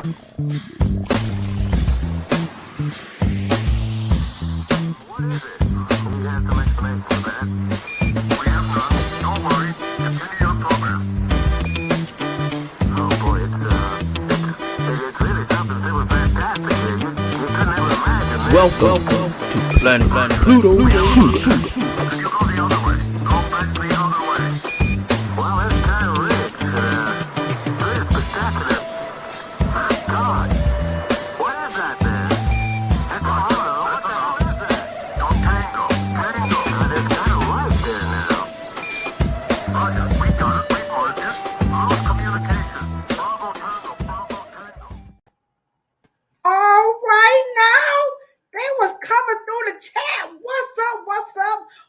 Welcome to Planet Pluto Psuedo.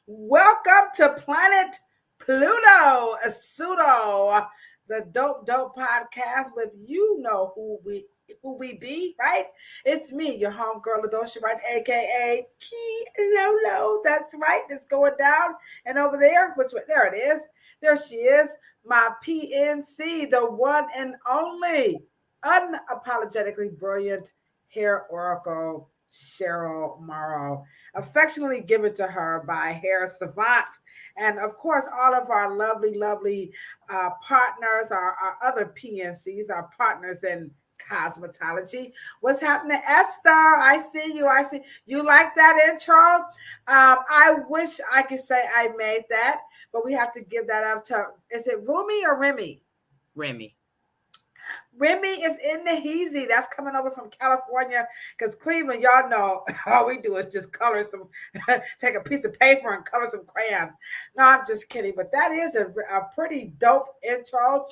Welcome to Planet Pluto Psuedo, the dope podcast with who we be, right? It's me, your homegirl Ladosha, right? AKA Key Lolo. That's right. It's going down. And over there, there it is. There she is, my PNC, the one and only unapologetically brilliant hair oracle, Cheryl Morrow, affectionately given to her by Hair Savant. And of course, all of our lovely partners, our other PNCs, our partners in cosmetology. What's happening, Esther? I see you. You like that intro? I wish I could say I made that, but we have to give that up to, is it Rumi or Remy? Remy is in the heezy. That's coming over from California because Cleveland, y'all know, all we do is just color some, take a piece of paper and color some crayons. No, I'm just kidding. But that is a pretty dope intro.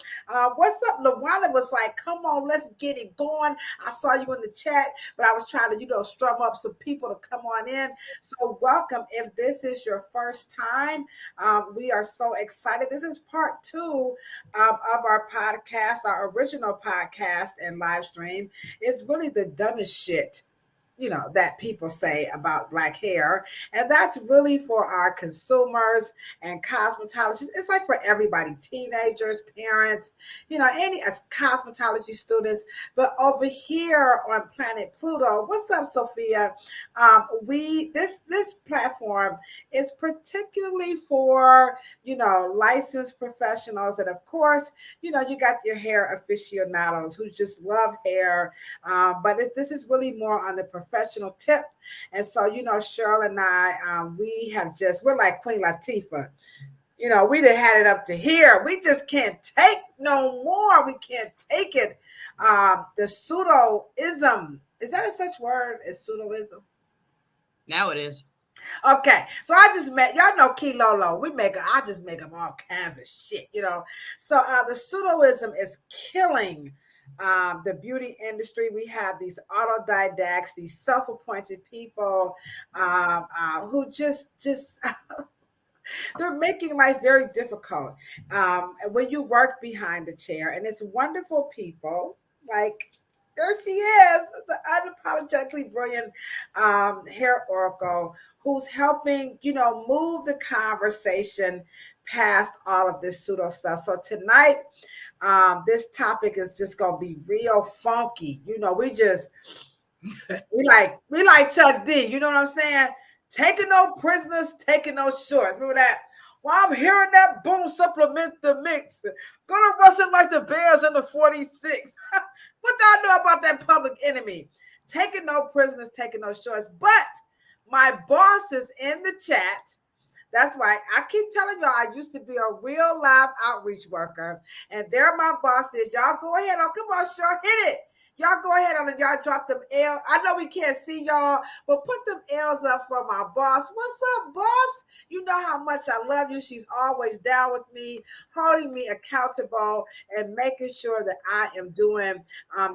What's up? Lawana was like, come on, let's get it going. I saw you in the chat, but I was trying to, strum up some people to come on in. So welcome. If this is your first time, we are so excited. This is part 2 of our podcast, our original podcast and live stream. Is really the dumbest shit that people say about Black hair. And that's really for our consumers and cosmetologists. It's like for everybody, teenagers, parents, any as cosmetology students. But over here on Planet Pluto, what's up, Sophia? This platform is particularly for, licensed professionals. And of course, you got your hair aficionados who just love hair. But this is really more on the professional tip. And so, Cheryl and I, we're like Queen Latifah. We done had it up to here. We just can't take no more. We can't take it. The pseudoism, is that a such word as pseudoism? Now it is. Okay, so I just met, y'all know Key Lolo. I just make them all kinds of shit, So the pseudoism is killing the beauty industry. We have these autodidacts, these self-appointed people who just they're making life very difficult when you work behind the chair. And it's wonderful people like, there she is, the unapologetically brilliant hair oracle who's helping, move the conversation past all of this pseudo stuff. So tonight, this topic is just gonna be real funky. We like Chuck D. You know what I'm saying? Taking no prisoners, taking no shorts. Remember that? While I'm hearing that boom, supplement the mix. Gonna rustle like the Bears in the 46. What y'all know about that Public Enemy? Taking no prisoners, taking no shorts. But my boss is in the chat. That's why I keep telling y'all I used to be a real live outreach worker. And there my boss is. Y'all go ahead. Oh, come on, Cheryl, hit it. Y'all go ahead and y'all drop them L. I know we can't see y'all, but put them L's up for my boss. What's up, boss? You know how much I love you. She's always down with me, holding me accountable and making sure that I am doing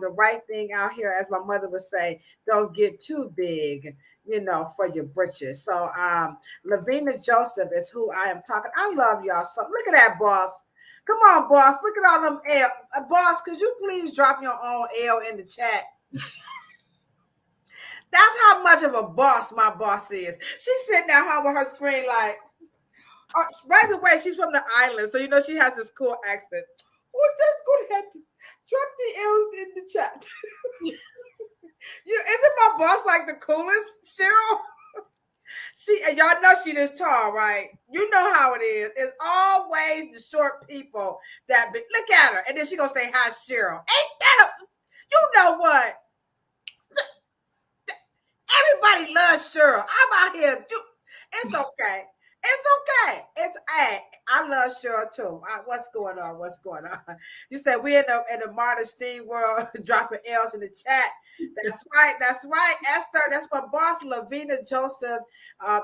the right thing out here. As my mother would say, don't get too big, for your britches. So Lavina Joseph is who I am talking. I love y'all. So look at that, boss. Come on, boss. Look at all them L. Boss, could you please drop your own L in the chat? That's how much of a boss my boss is. She's sitting at home with her screen like, by the way, she's from the island, so she has this cool accent. Oh, just go ahead. Drop the L's in the chat. Isn't my boss like the coolest, Cheryl? And y'all know she this tall, right? You know how it is. It's always the short people that look at her, and then she gonna say hi, Cheryl. Ain't that you know what? Everybody loves Cheryl. I'm out here. It's okay. It's okay. I love Cheryl too. What's going on? What's going on? You said we in the modern steam world dropping L's in the chat. That's right. That's right. Esther, that's my boss. Lavina Joseph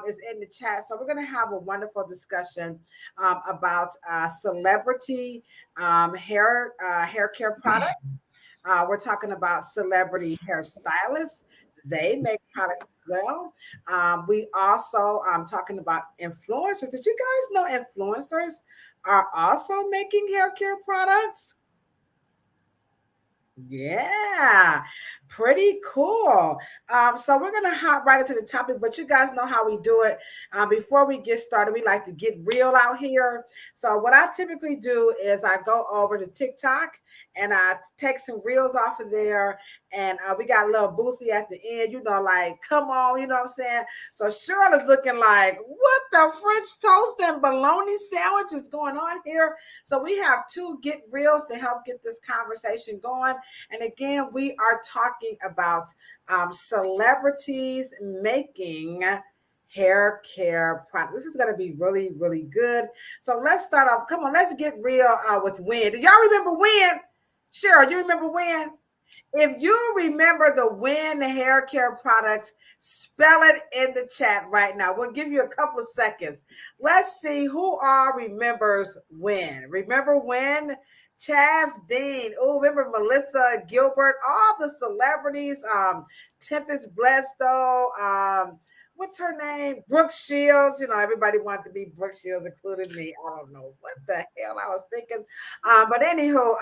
is in the chat. So we're going to have a wonderful discussion about celebrity hair care products. We're talking about celebrity hairstylists. They make products as well. We also talking about influencers. Did you guys know influencers are also making hair care products? Yeah, pretty cool. So we're gonna hop right into the topic, but you guys know how we do it. Before we get started, we like to get real out here. So what I typically do is I go over to TikTok and I take some reels off of there, and we got a little boosty at the end, you know, like come on, you know what I'm saying? So Cheryl is looking like, what the French toast and bologna sandwich is going on here? So we have two get reels to help get this conversation going. And again, we are talking about celebrities making hair care products. This is going to be really, really good. So let's start off. Come on, let's get real with Win. Do y'all remember Win? Cheryl, you remember Win? If you remember the Win hair care products, spell it in the chat right now. We'll give you a couple of seconds. Let's see who all remembers Win. Remember Win? Chaz Dean. Oh, remember Melissa Gilbert, all the celebrities, Tempest Blesto, what's her name? Brooke Shields. You know, everybody wanted to be Brooke Shields, including me. I don't know what the hell I was thinking. But anywho,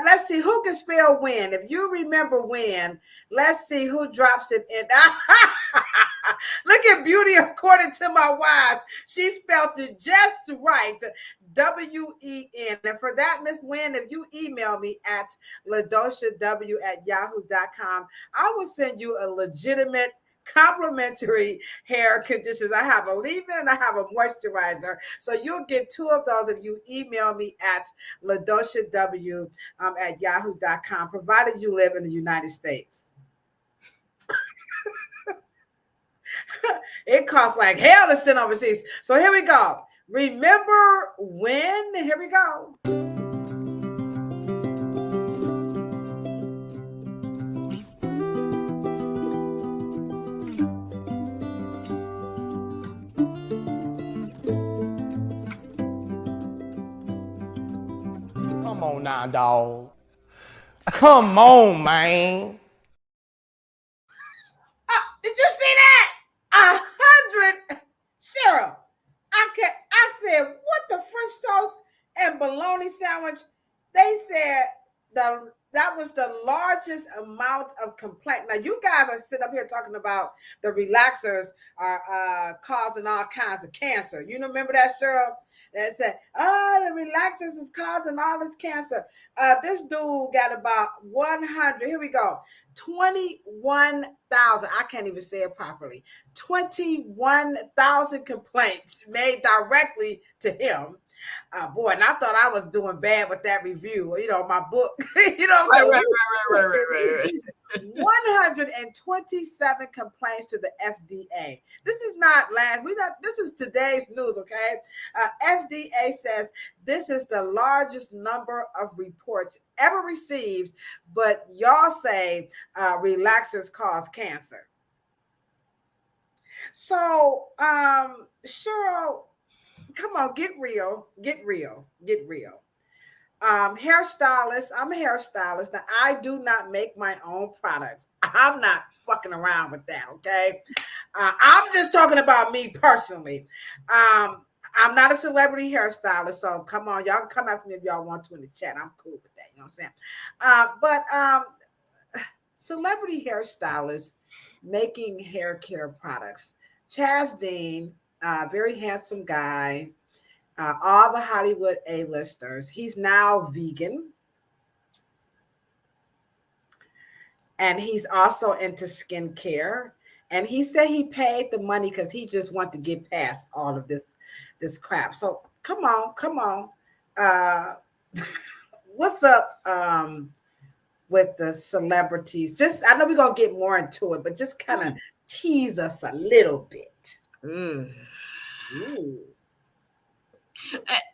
let's see who can spell Win. If you remember Win, let's see who drops it in. Look at Beauty according to my wife. She spelled it just right. W-E-N. And for that, Miss Wynn, if you email me at ladoshaw@yahoo.com, I will send you a legitimate complimentary hair conditioners. I have a leave-in and I have a moisturizer. So you'll get two of those if you email me at ladoshaw@yahoo.com, provided you live in the United States. It costs like hell to send overseas. So here we go. Remember When? Here we go. Come on now, dog. Come on, man. Did you see that? 100. Cheryl, I said, what the French toast and bologna sandwich? They said that was the largest amount of complaint. Now, you guys are sitting up here talking about the relaxers are causing all kinds of cancer. You remember that, Cheryl? That said, the relaxers is causing all this cancer. This dude got about 100. Here we go. 21,000. I can't even say it properly. 21,000 complaints made directly to him. Boy, and I thought I was doing bad with that review. You know, my book. You know, Right. 127 complaints to the FDA. This is not last. This is today's news. Okay, FDA says this is the largest number of reports ever received, but y'all say relaxers cause cancer. So, Cheryl, come on, get real. Hairstylist. I'm a hairstylist. Now, I do not make my own products. I'm not fucking around with that, okay? I'm just talking about me personally. I'm not a celebrity hairstylist, so come on, y'all can come after me if y'all want to in the chat. I'm cool with that, you know what I'm saying? But celebrity hairstylists making hair care products. Chaz Dean, very handsome guy. All the Hollywood A-listers. He's now vegan. and he's also into skincare. And he said he paid the money because he just wanted to get past all of this crap. So come on, come on. Uh, what's up with the celebrities? Just I know we're gonna get more into it, but just kind of tease us a little bit. Ooh.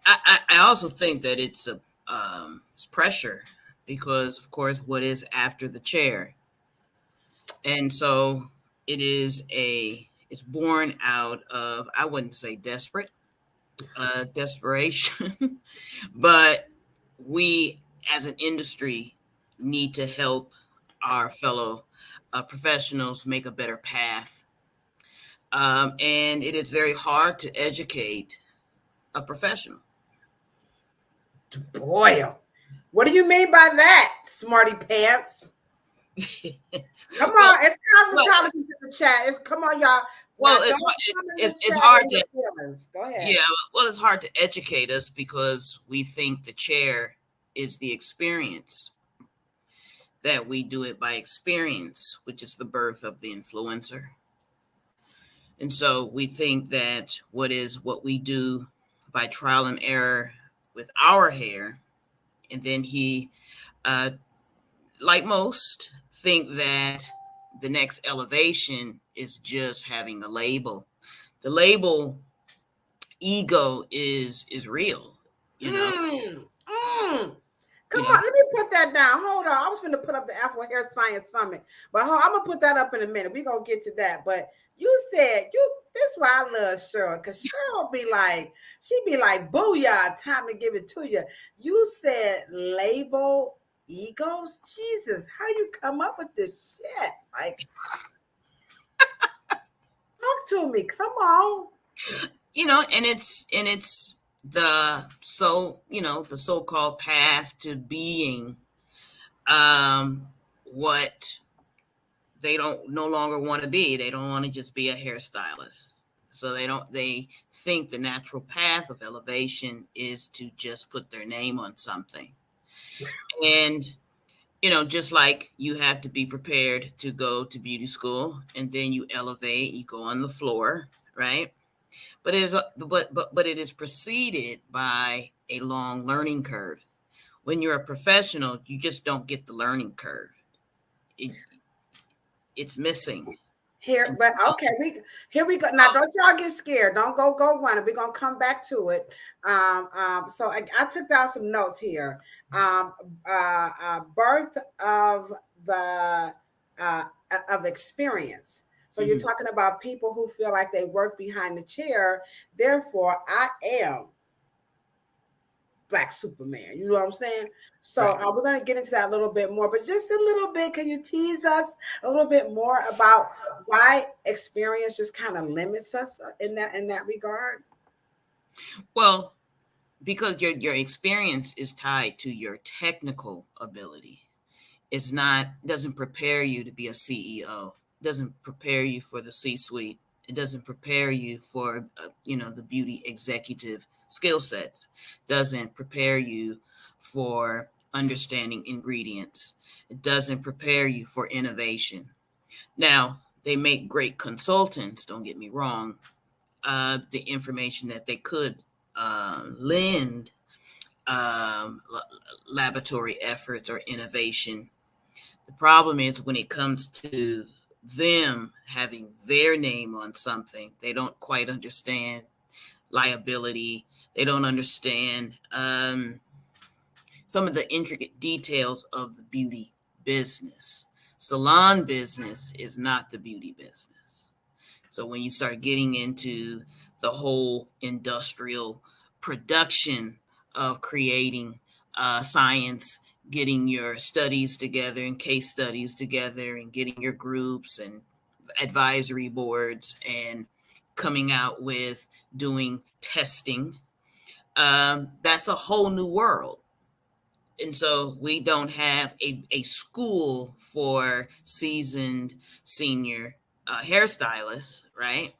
I also think that it's pressure because, of course, what is after the chair, and so it's born out of, I wouldn't say desperation, but we as an industry need to help our fellow professionals make a better path, and it is very hard to educate a professional. Boy, what do you mean by that, smarty pants? Come on, it's cosmetology in the chat. Come on, y'all. Well, it's hard to go ahead. Yeah, well, it's hard to educate us because we think the chair is the experience, that we do it by experience, which is the birth of the influencer. And so we think that what we do by trial and error with our hair, and then he, like most, think that the next elevation is just having a label. The label ego is real, you know. Come on, let me put that down. Hold on. I was going to put up the Afro Hair Science Summit, but I'm going to put that up in a minute. We're going to get to that. But you said, this is why I love Cheryl, because Cheryl be like, booyah, time to give it to you. You said label egos. Jesus, how do you come up with this shit? Like, talk to me. Come on. And it's the so-called path to being what they don't no longer want to be. They don't want to just be a hairstylist. So they think the natural path of elevation is to just put their name on something. And just like you have to be prepared to go to beauty school and then you elevate, you go on the floor, right? But it is preceded by a long learning curve. When you're a professional, you just don't get the learning curve. It's missing. Here we go. Now, don't y'all get scared. Don't go running. We're gonna come back to it. So I took down some notes here. Birth of the of experience. So you're talking about people who feel like they work behind the chair. Therefore, I am Black Superman. You know what I'm saying? So we're going to get into that a little bit more, but just a little bit. Can you tease us a little bit more about why experience just kind of limits us in that regard? Well, because your experience is tied to your technical ability. Doesn't prepare you to be a CEO. Doesn't prepare you for the C-suite. It doesn't prepare you for the beauty executive skill sets. Doesn't prepare you for understanding ingredients. It doesn't prepare you for innovation. Now, they make great consultants, don't get me wrong. The information that they could lend laboratory efforts or innovation. The problem is when it comes to them having their name on something, they don't quite understand liability. They don't understand some of the intricate details of the beauty business. Salon business is not the beauty business. So when you start getting into the whole industrial production of creating science, getting your studies together and case studies together and getting your groups and advisory boards and coming out with doing testing, that's a whole new world. And so we don't have a school for seasoned senior hairstylists, right?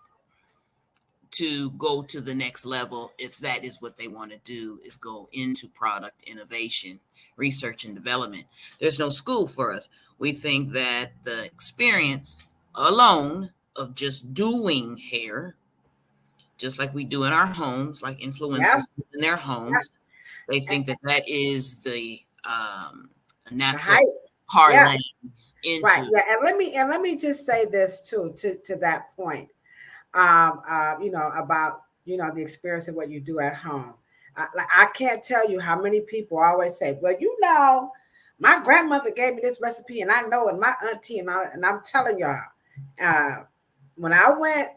To go to the next level, if that is what they want to do, is go into product innovation, research and development. There's no school for us. We think that the experience alone of just doing hair, just like we do in our homes, like Yeah, influencers do in their yeah. homes, they And think that that is the the natural height. Yeah, parlay right. into. Yeah, and let me just say this too, to that point. About the experience of what you do at home. I can't tell you how many people always say, "Well, my grandmother gave me this recipe, and I know, and my auntie, and I'm telling y'all, uh, when I went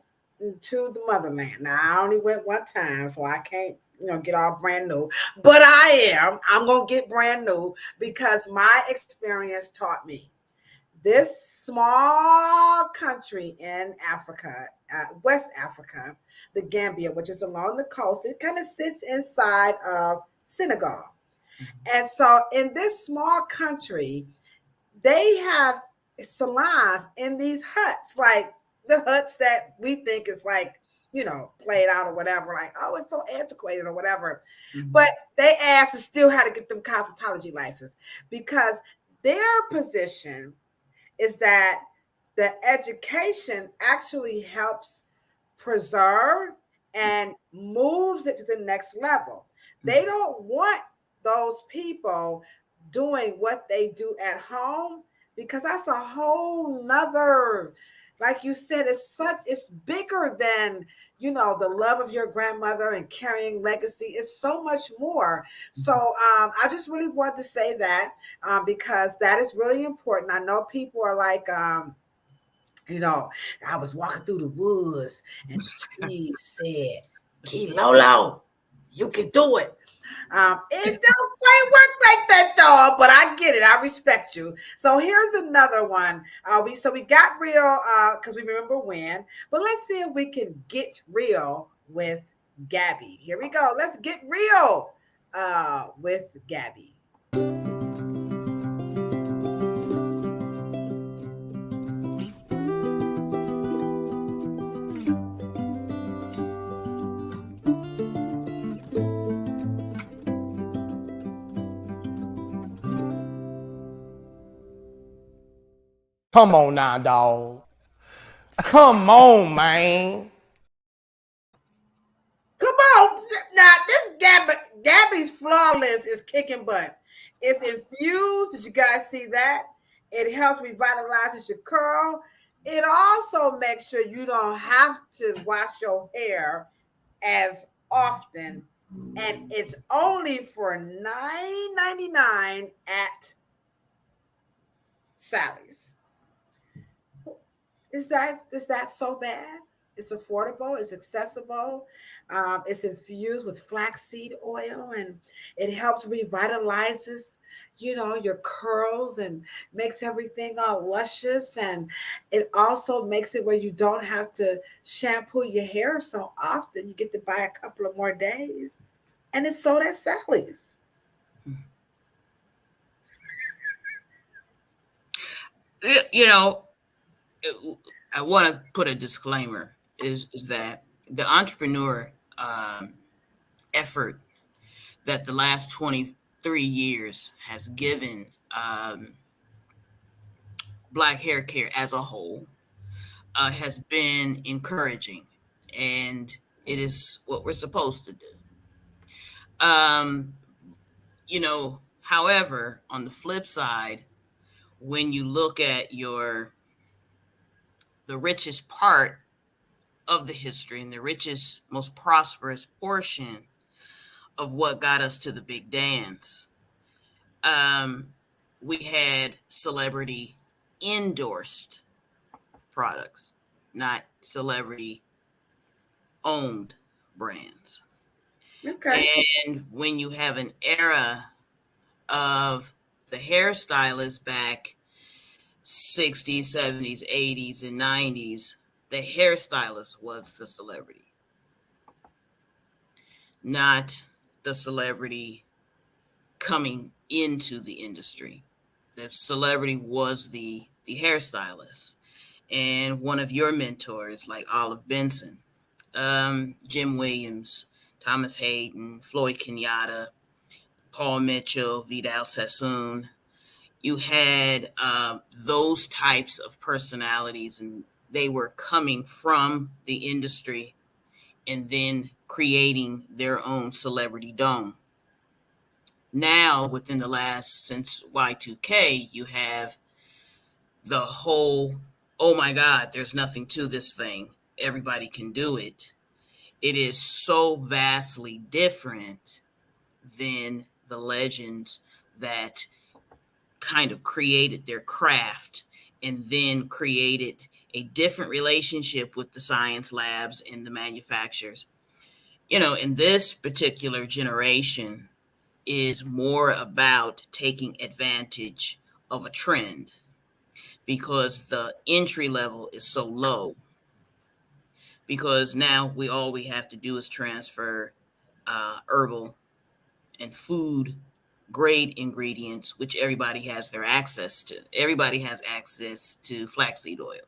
to the motherland, now I only went one time, so I can't, get all brand new, but I'm gonna get brand new because my experience taught me this small country in Africa, West Africa, the Gambia, which is along the coast. It kind of sits inside of Senegal. And so in this small country, they have salons in these huts, like the huts that we think is like, played out or whatever, like, oh, it's so antiquated or whatever. But they asked and still had to get them cosmetology license because their position is that the education actually helps preserve and moves it to the next level. They don't want those people doing what they do at home because that's a whole nother, like you said, it's bigger than the love of your grandmother and carrying legacy. It's so much more. So I just really want to say that because that is really important. I know people are like I was walking through the woods and the trees said, Key Lolo, you can do it. It don't quite work like that, y'all, but I get it. I respect you. So here's another one. We got real because we remember when, but let's see if we can get real with Gabby. Here we go. Let's get real with Gabby. Come on now, dog. Come on, man. Come on. Now, this Gabby's flawless is kicking butt. It's infused. Did you guys see that? It helps revitalize your curl. It also makes sure you don't have to wash your hair as often. And it's only for $9.99 at Sally's. Is that so bad? It's affordable. It's accessible. It's infused with flaxseed oil, and it helps revitalizes, your curls and makes everything all luscious. And it also makes it where you don't have to shampoo your hair so often. You get to buy a couple of more days, and it's sold at Sally's. I want to put a disclaimer is that the entrepreneur effort that the last 23 years has given Black hair care as a whole has been encouraging, and it is what we're supposed to do. Um, However, on the flip side, when you look at the richest part of the history and the richest, most prosperous portion of what got us to the big dance, we had celebrity endorsed products, not celebrity owned brands. Okay. And when you have an era of the hairstylists back 60s, 70s, 80s, and 90s, the hairstylist was the celebrity, not the celebrity coming into the industry. The celebrity was the hairstylist. And one of your mentors, like Olive Benson, Jim Williams, Thomas Hayden, Floyd Kenyatta, Paul Mitchell, Vidal Sassoon, you had those types of personalities, and they were coming from the industry and then creating their own celebrity dome. Now, within the last, since Y2K, you have the whole, oh my God, there's nothing to this thing. Everybody can do it. It is so vastly different than the legends that kind of created their craft and then created a different relationship with the science labs and the manufacturers. In this particular generation is more about taking advantage of a trend because the entry level is so low. Because now all we have to do is transfer herbal and food grade ingredients, which everybody has their access to. Everybody has access to flaxseed oil.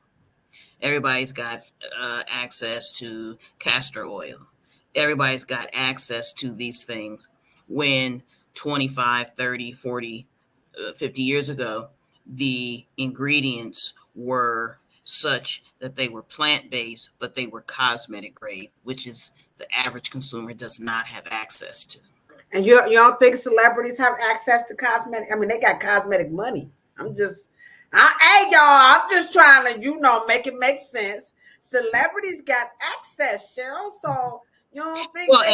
Everybody's got access to castor oil. Everybody's got access to these things. When 25, 30, 40, 50 years ago, the ingredients were such that they were plant-based, but they were cosmetic grade, which is the average consumer does not have access to. And you don't think celebrities have access to cosmetic? I mean, they got cosmetic money. Hey, y'all, I'm just trying to, make it make sense. Celebrities got access, Cheryl. So you don't think? Well,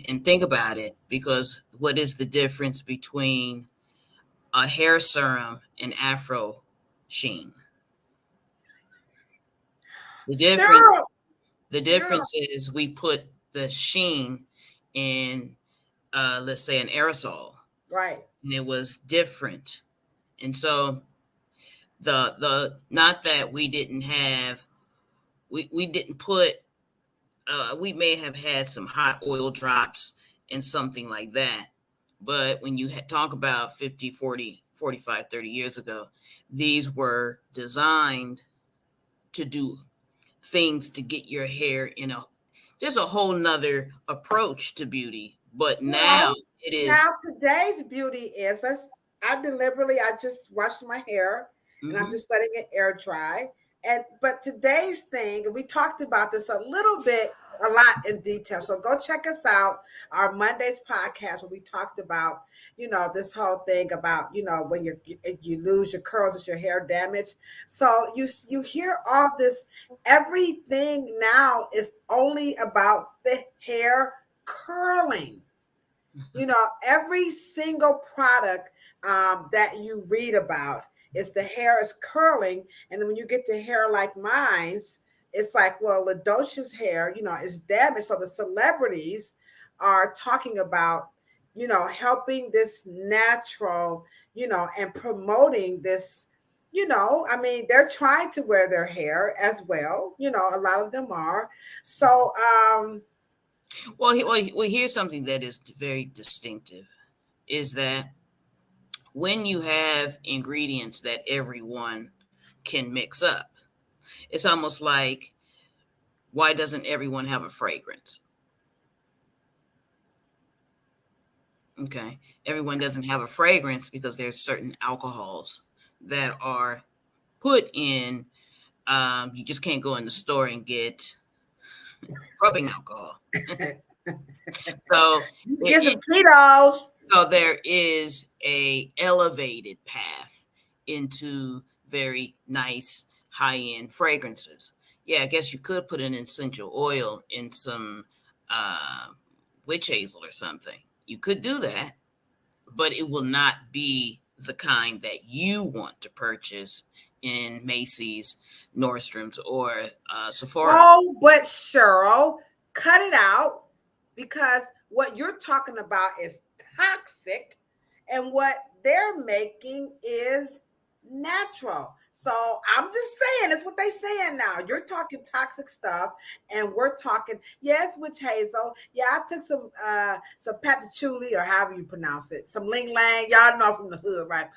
and think about it, because what is the difference between a hair serum and Afro sheen? The difference is we put the sheen in, let's say, an aerosol, right? And it was different. And so the not that we didn't have, we didn't put, we may have had some hot oil drops and something like that. But when you talk about 50, 40, 45, 30 years ago, these were designed to do things to get your hair in just a whole nother approach to beauty. But now it is. Now today's beauty is, I just washed my hair and I'm just letting it air dry. But today's thing, we talked about this a lot in detail. So go check us out, our Monday's podcast, where we talked about, this whole thing about, when you lose your curls, it's your hair damage. So you hear all this, everything now is only about the hair curling. Every single product that you read about is the hair is curling. And then when you get to hair like mine's, it's like, well, Ladosha's hair, is damaged. So the celebrities are talking about, helping this natural, and promoting this, they're trying to wear their hair as well. A lot of them are. So, well, here's something that is very distinctive, is that when you have ingredients that everyone can mix up, it's almost like, why doesn't everyone have a fragrance? Okay. Everyone doesn't have a fragrance because there's certain alcohols that are put in. You just can't go in the store and get rubbing alcohol. So get some Tito's. So there is a elevated path into very nice high-end fragrances. Yeah, I guess you could put an essential oil in some witch hazel or something. You could do that, but it will not be the kind that you want to purchase in Macy's, Nordstrom's, or Sephora. Oh, but Cheryl, cut it out, because what you're talking about is toxic, and what they're making is natural. So I'm just saying, it's what they saying now. You're talking toxic stuff, and we're talking, yes, witch hazel. Yeah, I took some patchouli, or however you pronounce it, some ling lang. Y'all know from the hood, right?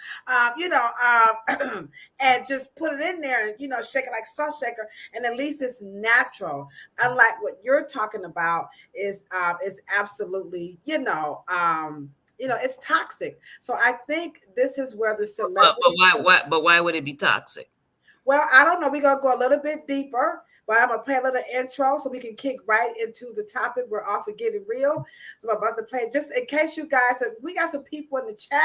And just put it in there and shake it like a salt shaker, and at least it's natural. Unlike what you're talking about is absolutely it's toxic. So I think this is where the But celebrity. why would it be toxic? Well, I don't know. We're going to go a little bit deeper, but I'm going to play a little intro so we can kick right into the topic. We're off of Getting Real. So I'm about to play, just in case you guys, we got some people in the chat.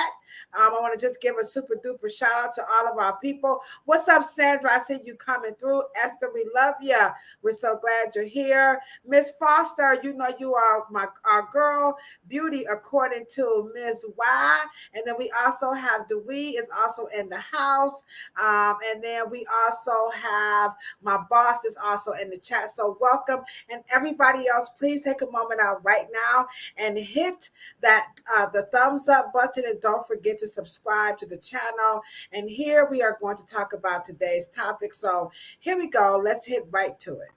I want to just give a super duper shout out to all of our people. What's up, Sandra? I see you coming through. Esther, we love you. We're so glad you're here. Miss Foster, you know you are our girl, beauty, according to Ms. Y. And then we also have Dewey is also in the house. And then we also have my boss is also in the chat. So welcome. And everybody else, please take a moment out right now and hit that the thumbs up button, and don't forget to subscribe to the channel. And here we are going to talk about today's topic. So here we go. Let's hit right to it.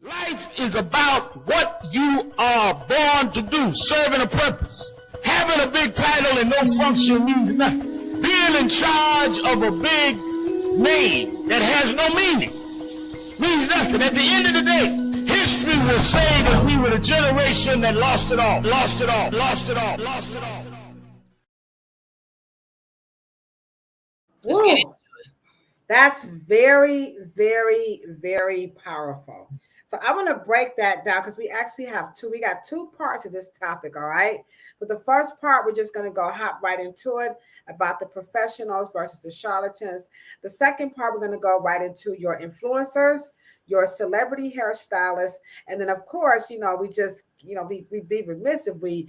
Life is about what you are born to do, serving a purpose. Having a big title and no function means nothing. Being in charge of a big name that has no meaning means nothing. At the end of the day, history will say that we were the generation that lost it all, lost it all, lost it all, lost it all. Let's get into it. That's very, very, very powerful. So I want to break that down because we actually have we got two parts of this topic, all right? But the first part, we're just going to hop right into it about the professionals versus the charlatans. The second part, we're going to go right into your influencers, your celebrity hairstylists, and then of course, we just, we'd be remiss if we,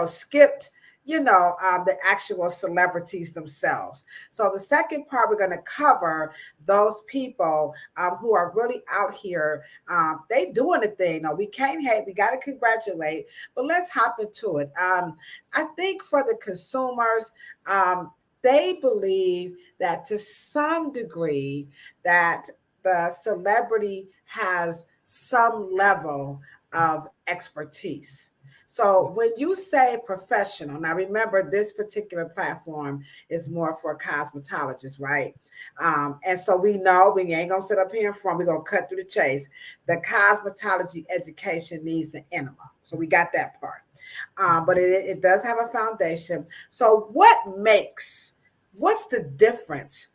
skipped the actual celebrities themselves. So the second part, we're going to cover those people who are really out here. They doing the thing. No, we can't hate. We got to congratulate. But let's hop into it. I think for the consumers, they believe that to some degree that the celebrity has some level of expertise. So when you say professional, now remember this particular platform is more for cosmetologists, right? And so we know we ain't gonna sit up here in front, we're gonna cut through the chase. The cosmetology education needs an enema. So we got that part. But it does have a foundation. So what's the difference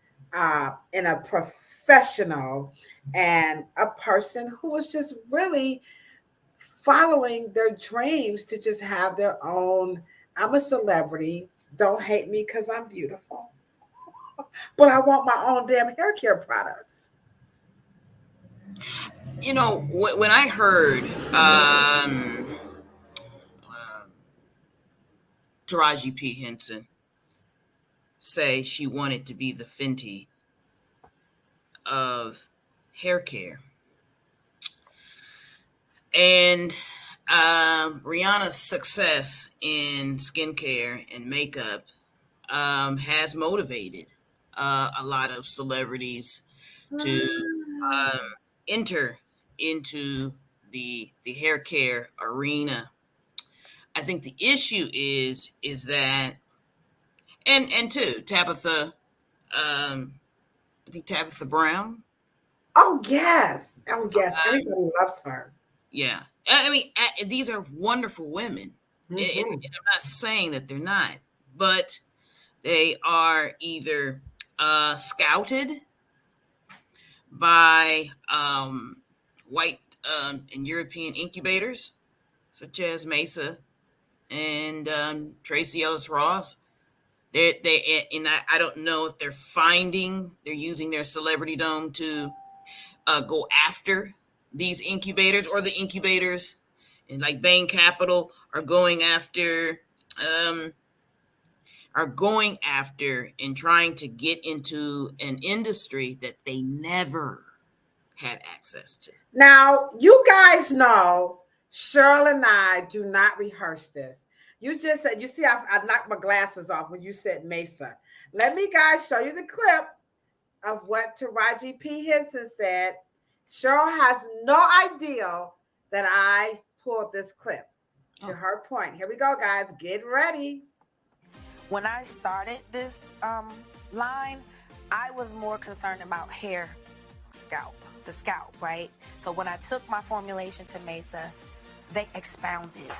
in a professional and a person who is just really following their dreams to just have their own? I'm a celebrity. Don't hate me because I'm beautiful. But I want my own damn hair care products. When I heard Taraji P. Henson say she wanted to be the Fenty of hair care, and Rihanna's success in skincare and makeup has motivated a lot of celebrities to enter into the hair care arena. I think the issue is that, and too, Tabitha, I think Tabitha Brown. Oh yes, everybody loves her. Yeah, I mean, these are wonderful women, and I'm not saying that they're not, but they are either scouted by white and European incubators, such as Mesa and Tracy Ellis Ross. I don't know if they're using their celebrity dome to go after these incubators, or the incubators and like Bain Capital are going after and trying to get into an industry that they never had access to. Now, you guys know Cheryl and I do not rehearse this. You just said, you see, I knocked my glasses off when you said Mesa. Let me guys show you the clip of what Taraji P. Henson said. Cheryl has no idea that I pulled this clip. To her point. Here we go, guys. Get ready. When I started this line, I was more concerned about hair scalp. the scalp, right? So when I took my formulation to Mesa, they expounded.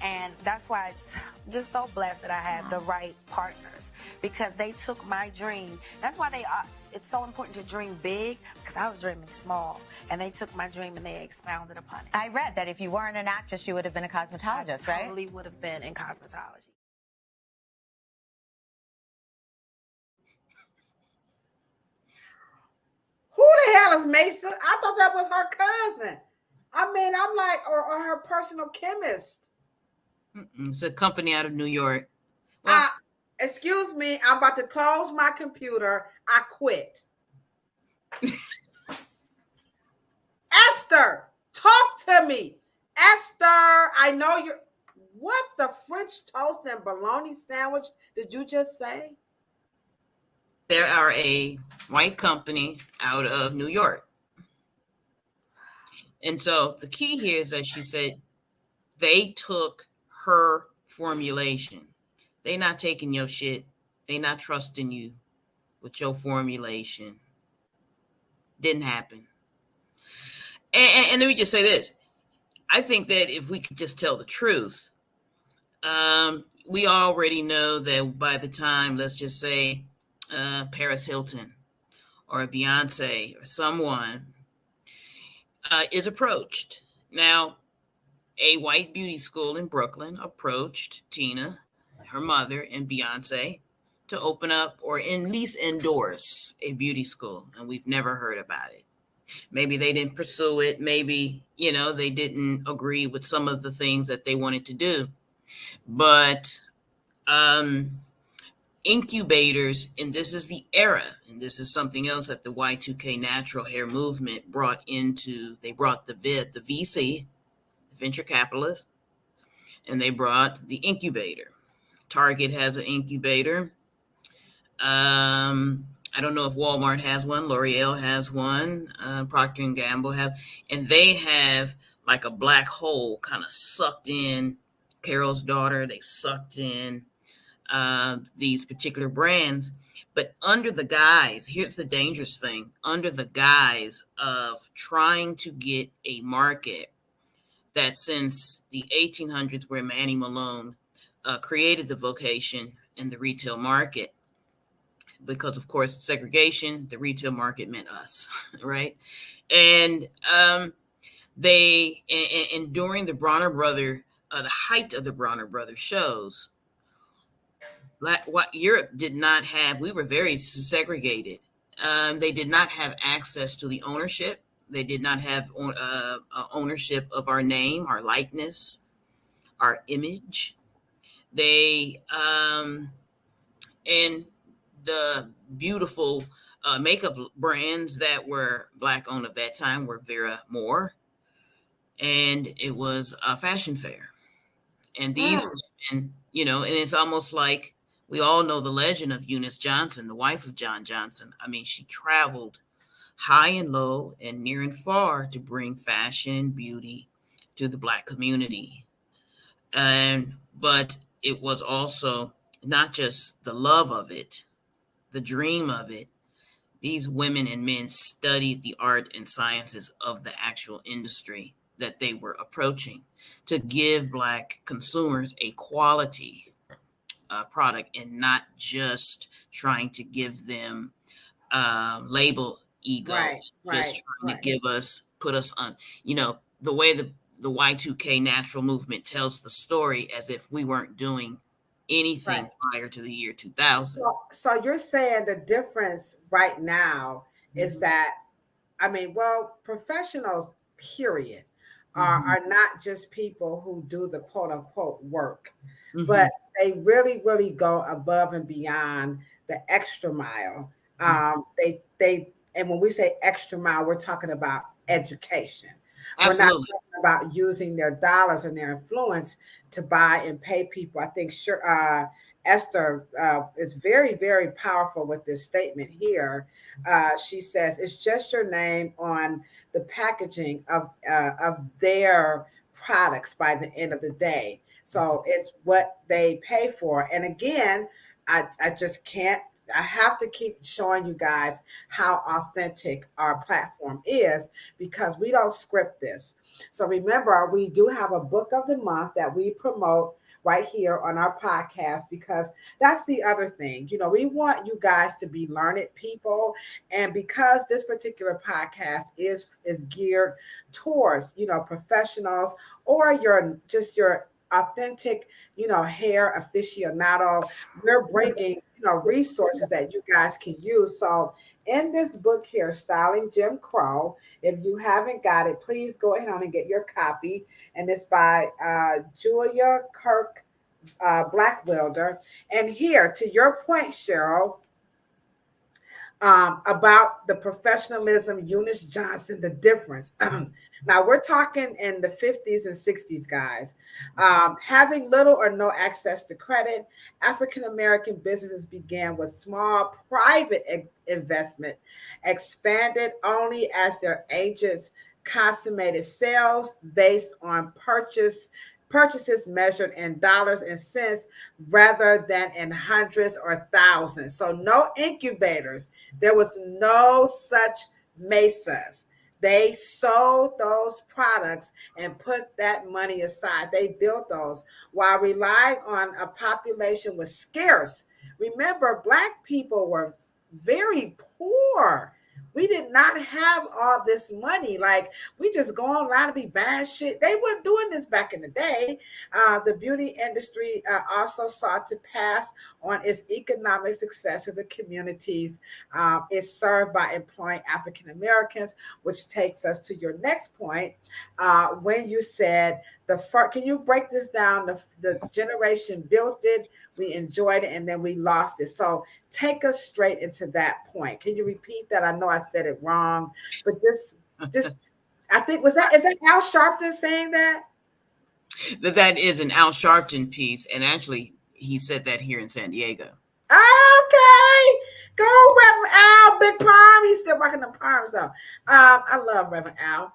And that's why it's just so blessed that I had the right partners, because they took my dream. That's why it's so important to dream big, because I was dreaming small, and they took my dream and they expounded upon it. I read that if you weren't an actress, you would have been a cosmetologist, right? I totally would have been in cosmetology. Who the hell is Mesa? I thought that was her cousin. I mean, I'm like, or her personal chemist. It's a company out of New York. Well, Excuse me, I'm about to close my computer. I quit. Esther, talk to me. Esther, I know you're. What the French toast and bologna sandwich did you just say? they are a white company out of New York. And so the key here is that she said they took her formulation. They not taking your shit. They not trusting you with your formulation. Didn't happen. And let me just say this. I think that if we could just tell the truth, we already know that by the time, let's just say, Paris Hilton or Beyonce or someone is approached. Now, a white beauty school in Brooklyn approached Tina, her mother, and Beyonce to open up or at least endorse a beauty school, and we've never heard about it. Maybe they didn't pursue it. Maybe, they didn't agree with some of the things that they wanted to do. But incubators, and this is the era, and this is something else that the Y2K natural hair movement brought into, they brought the VC, venture capitalists, and they brought the incubator. Target has an incubator. I don't know if Walmart has one. L'Oreal has one. Procter & Gamble have. And they have like a black hole kind of sucked in Carol's daughter. They've sucked in these particular brands. But under the guise, here's the dangerous thing, under the guise of trying to get a market that since the 1800s where Manny Malone created the vocation in the retail market, because of course segregation, the retail market meant us, right? And during the Bronner brother, the height of the Bronner brothers shows, what Europe did not have, we were very segregated. They did not have access to the ownership. They did not have ownership of our name, our likeness, our image. They and the beautiful makeup brands that were black owned at that time were Vera Moore, and it was a fashion fair. And these women, and it's almost like we all know the legend of Eunice Johnson, the wife of John Johnson. I mean, she traveled high and low and near and far to bring fashion and beauty to the Black community. But it was also not just the love of it, the dream of it. These women and men studied the art and sciences of the actual industry that they were approaching to give Black consumers a quality product, and not just trying to give them label ego, just trying to put us on, the way the Y2K natural movement tells the story as if we weren't doing anything prior to the year 2000. So you're saying the difference right now is that, professionals, period, are not just people who do the quote unquote work, but they really, really go above and beyond the extra mile. And when we say extra mile, we're talking about education. Absolutely. We're not talking about using their dollars and their influence to buy and pay people. I think Esther is very, very powerful with this statement here. She says, it's just your name on the packaging of their products by the end of the day. So it's what they pay for. And again, I just can't I have to keep showing you guys how authentic our platform is because we don't script this. So remember, we do have a book of the month that we promote right here on our podcast because that's the other thing. We want you guys to be learned people. And because this particular podcast is geared towards, professionals or your authentic, hair aficionado, we're bringing, resources that you guys can use. So in this book here, Styling Jim Crow, if you haven't got it, please go ahead on and get your copy. And it's by Julia Kirk Blackwelder. And here, to your point, Cheryl, about the professionalism, Eunice Johnson, the difference. Now, we're talking in the 50s and 60s, guys. Having little or no access to credit, African American businesses began with small private investment, expanded only as their agents consummated sales based on purchases measured in dollars and cents rather than in hundreds or thousands. So no incubators. There was no such mesas. They sold those products and put that money aside. They built those while relying on a population was scarce. Remember, Black people were very poor. We did not have all this money. Like, we just go online and be buying shit. They weren't doing this back in the day. The beauty industry also sought to pass on its economic success to the communities it served by employing African Americans, which takes us to your next point. When you said can you break this down? The generation built it, we enjoyed it, and then we lost it. So take us straight into that point. Can you repeat that? I know I said it wrong, but just I think is that Al Sharpton saying that? That is an Al Sharpton piece, and actually he said that here in San Diego. Okay, go Reverend Al, big perm. He's still rocking the perms though. I love Reverend Al.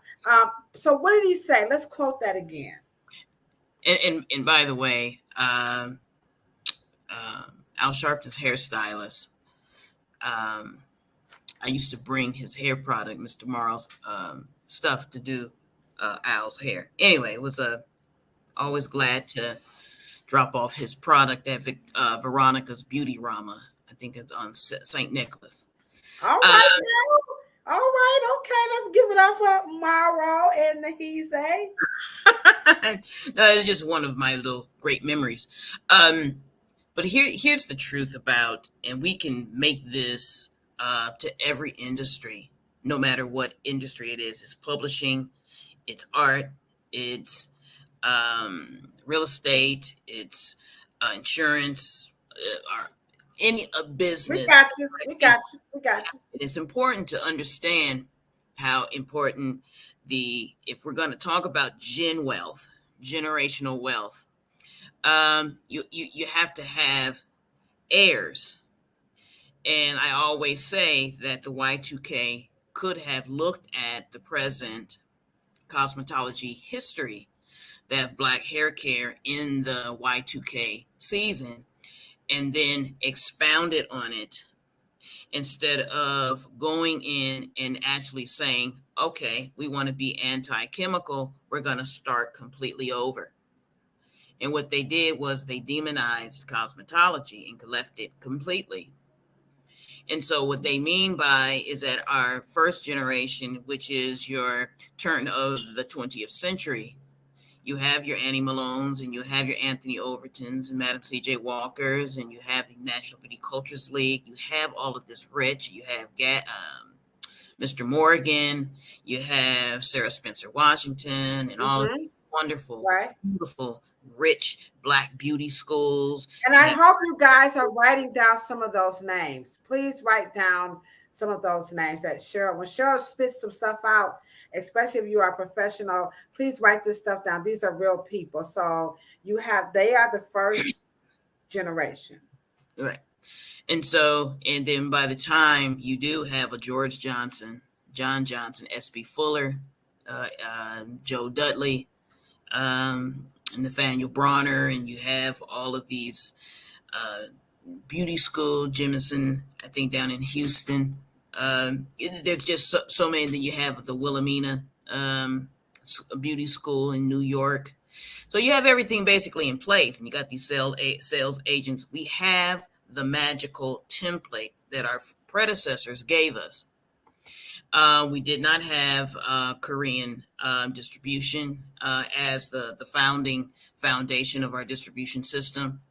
So what did he say? Let's quote that again. And by the way, Al Sharpton's hairstylist, I used to bring his hair product, Mr. Morrow's stuff, to do Al's hair. Anyway, it was always glad to drop off his product at Veronica's Beauty Rama. I think it's on St. Nicholas. All right, all right, okay. Let's give it up for Morrow and the he say. It's just one of my little great memories. But here's the truth about, and we can make this to every industry, no matter what industry it is. It's publishing, it's art, it's real estate, it's insurance, or any business. We got you. It's important to understand how important if we're going to talk about generational wealth, you have to have heirs. And I always say that the Y2K could have looked at the present cosmetology history that Black Haircare in the Y2K season and then expounded on it instead of going in and actually saying, okay, we want to be anti-chemical, we're going to start completely over. And what they did was they demonized cosmetology and left it completely. And so what they mean by is that our first generation, which is your turn of the 20th century, you have your Annie Malones and you have your Anthony Overtons and Madam C.J. Walkers, and you have the National Beauty Cultures League. You have all of this rich. You have Mr. Morgan. You have Sarah Spencer Washington and all of these wonderful, beautiful, rich Black beauty schools. And I hope you guys are writing down some of those names. Please write down some of those names that when Cheryl spits some stuff out, especially if you are a professional, please write this stuff down. These are real people. So they are the first generation. Right. And then by the time you do have a George Johnson, John Johnson, S.B. Fuller, Joe Dudley, Nathaniel Bronner, and you have all of these beauty school, Jemison, I think down in Houston. There's just so many. That you have the Wilhelmina beauty school in New York. So you have everything basically in place, and you got these sales agents. We have the magical template that our predecessors gave us. We did not have Korean distribution as the foundation of our distribution system.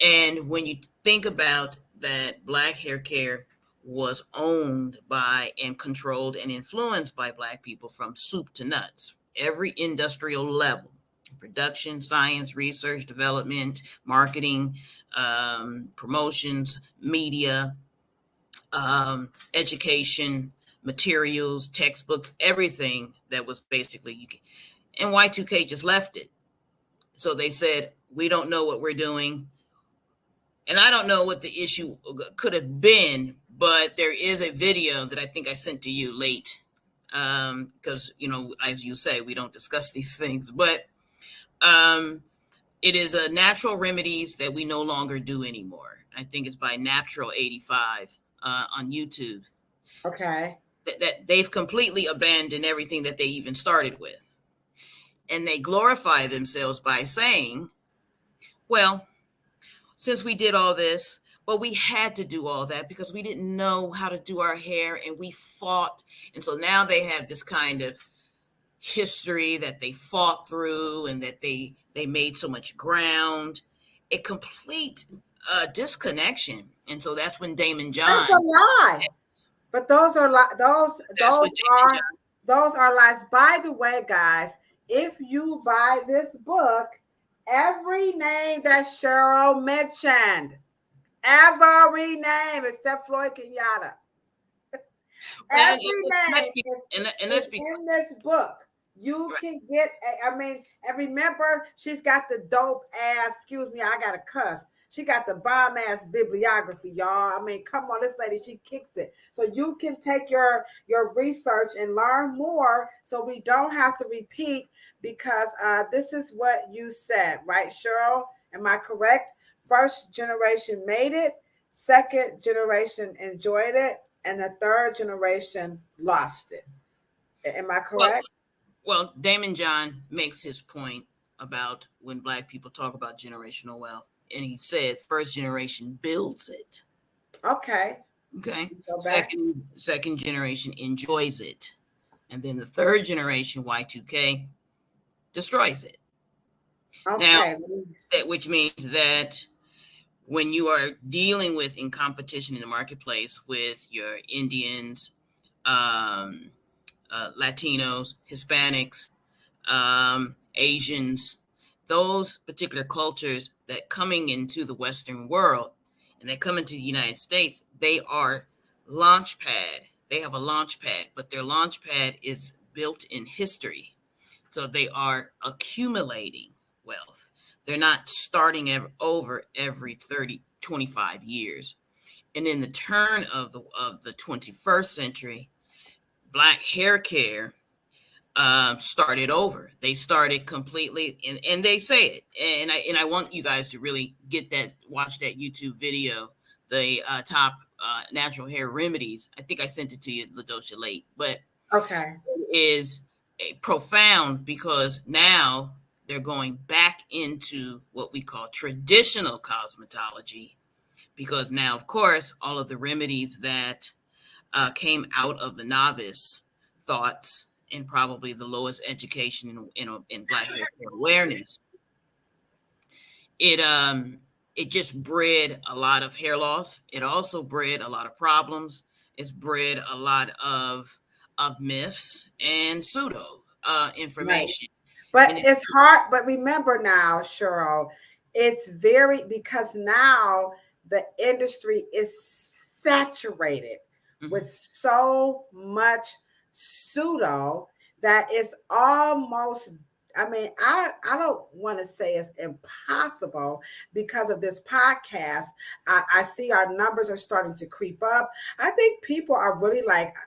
And when you think about that, Black hair care was owned by and controlled and influenced by Black people from soup to nuts, every industrial level: production, science, research, development, marketing, promotions, media, education, materials, textbooks, everything that was basically and Y2K just left it. So they said, we don't know what we're doing. And I don't know what the issue could have been, but there is a video that I think I sent to you late, because, as you say, we don't discuss these things, but it is a natural remedies that we no longer do anymore. I think it's by Natural 85 on YouTube. Okay. That they've completely abandoned everything that they even started with. And they glorify themselves by saying, well, since we did all this, but we had to do all that because we didn't know how to do our hair, and we fought. And so now they have this kind of history that they fought through, and that they made so much ground, a complete disconnection. And so that's when Damon John. That's a lie. But those are those are lies. By the way, guys, if you buy this book, every name that Cheryl mentioned, every name except Floyd Kenyatta, every name is in this book. You can get, and remember, she's got the dope ass, excuse me, I got to cuss. She got the bomb ass bibliography, y'all. Come on, this lady, she kicks it. So you can take your research and learn more, so we don't have to repeat, because this is what you said, right, Cheryl? Am I correct? First generation made it, second generation enjoyed it, and the third generation lost it. Am I correct? Well, Damon John makes his point about when Black people talk about generational wealth. And he said first generation builds it. Okay. Second generation enjoys it. And then the third generation, Y2K, destroys it. Okay. Now, which means that when you are dealing with in competition in the marketplace with your Indians, Latinos, Hispanics, Asians, those particular cultures that coming into the Western world and they come into the United States, they are launch pad. They have a launch pad, but their launch pad is built in history. So they are accumulating wealth. They're not starting over every 25 years. And in the turn of the 21st century, Black hair care started over. They started completely, and they say it. And I want you guys to really watch that YouTube video, the top natural hair remedies. I think I sent it to you, Ladosha, late, but okay, it is profound, because now they're going back into what we call traditional cosmetology, because now, of course, all of the remedies that came out of the novice thoughts and probably the lowest education in Black hair awareness, it just bred a lot of hair loss. It also bred a lot of problems. It's bred a lot of myths and pseudo information. Right. But it's hard. But remember now, Cheryl, it's because now the industry is saturated with so much pseudo that it's almost, I don't want to say it's impossible because of this podcast. I see our numbers are starting to creep up. I think people are really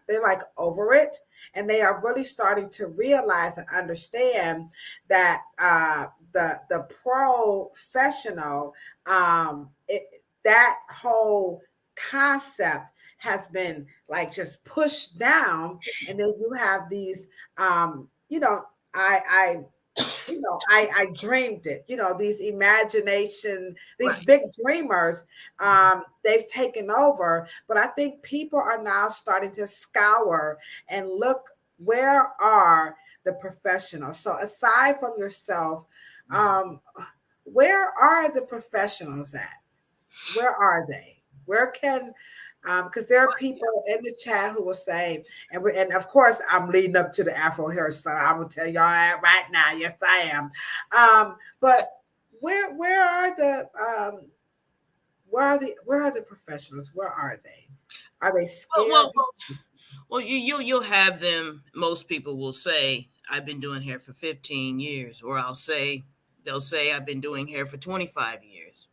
they're over it, and they are really starting to realize and understand that the professional, that whole concept has been like just pushed down, and then you have these you know, I I dreamed it, these imagination, these Right. big dreamers, they've taken over. But I think people are now starting to scour and look, where are the professionals? So aside from yourself, um, where are the professionals at? Where are they? Where can because there are people in the chat who will say, and of course I'm leading up to the Afro hairstyle. I'm gonna tell y'all that right now. Yes, I am. But where are the where are the professionals? Where are they? Are they Well, scared? well, well, well, you'll have them. Most people will say, "I've been doing hair for 15 years," or they'll say, "I've been doing hair for 25 years."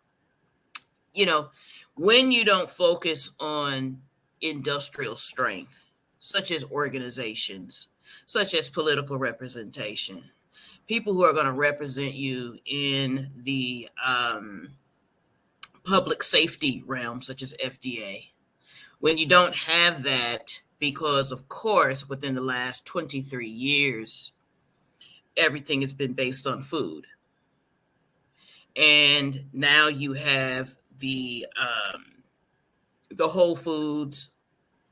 You know, when you don't focus on industrial strength, such as organizations, such as political representation, people who are going to represent you in the public safety realm, such as FDA, when you don't have that, because of course, within the last 23 years, everything has been based on food. And now you have the Whole Foods,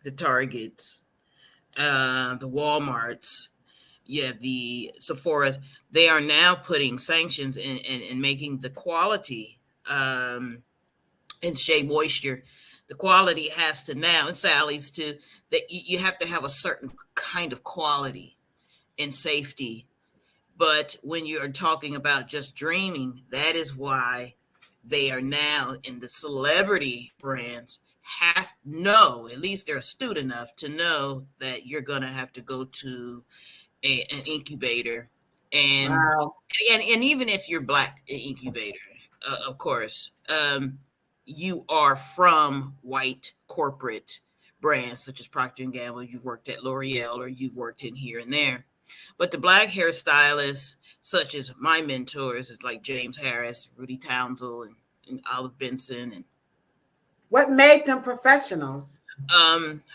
the Targets, the Walmarts, you have the Sephora. They are now putting sanctions and making the quality and Shea Moisture. The quality has to now, and Sally's too, that you have to have a certain kind of quality and safety. But when you're talking about just dreaming, that is why they are now in the celebrity brands at least they're astute enough to know that you're going to have to go to an incubator, and Wow. and even if you're black, an incubator, of course, you are from white corporate brands such as Procter and Gamble. You've worked at L'Oreal, or you've worked in here and there. But the black hairstylists, such as my mentors, is like James Harris, Rudy Townsend, and Olive Benson, and What made them professionals?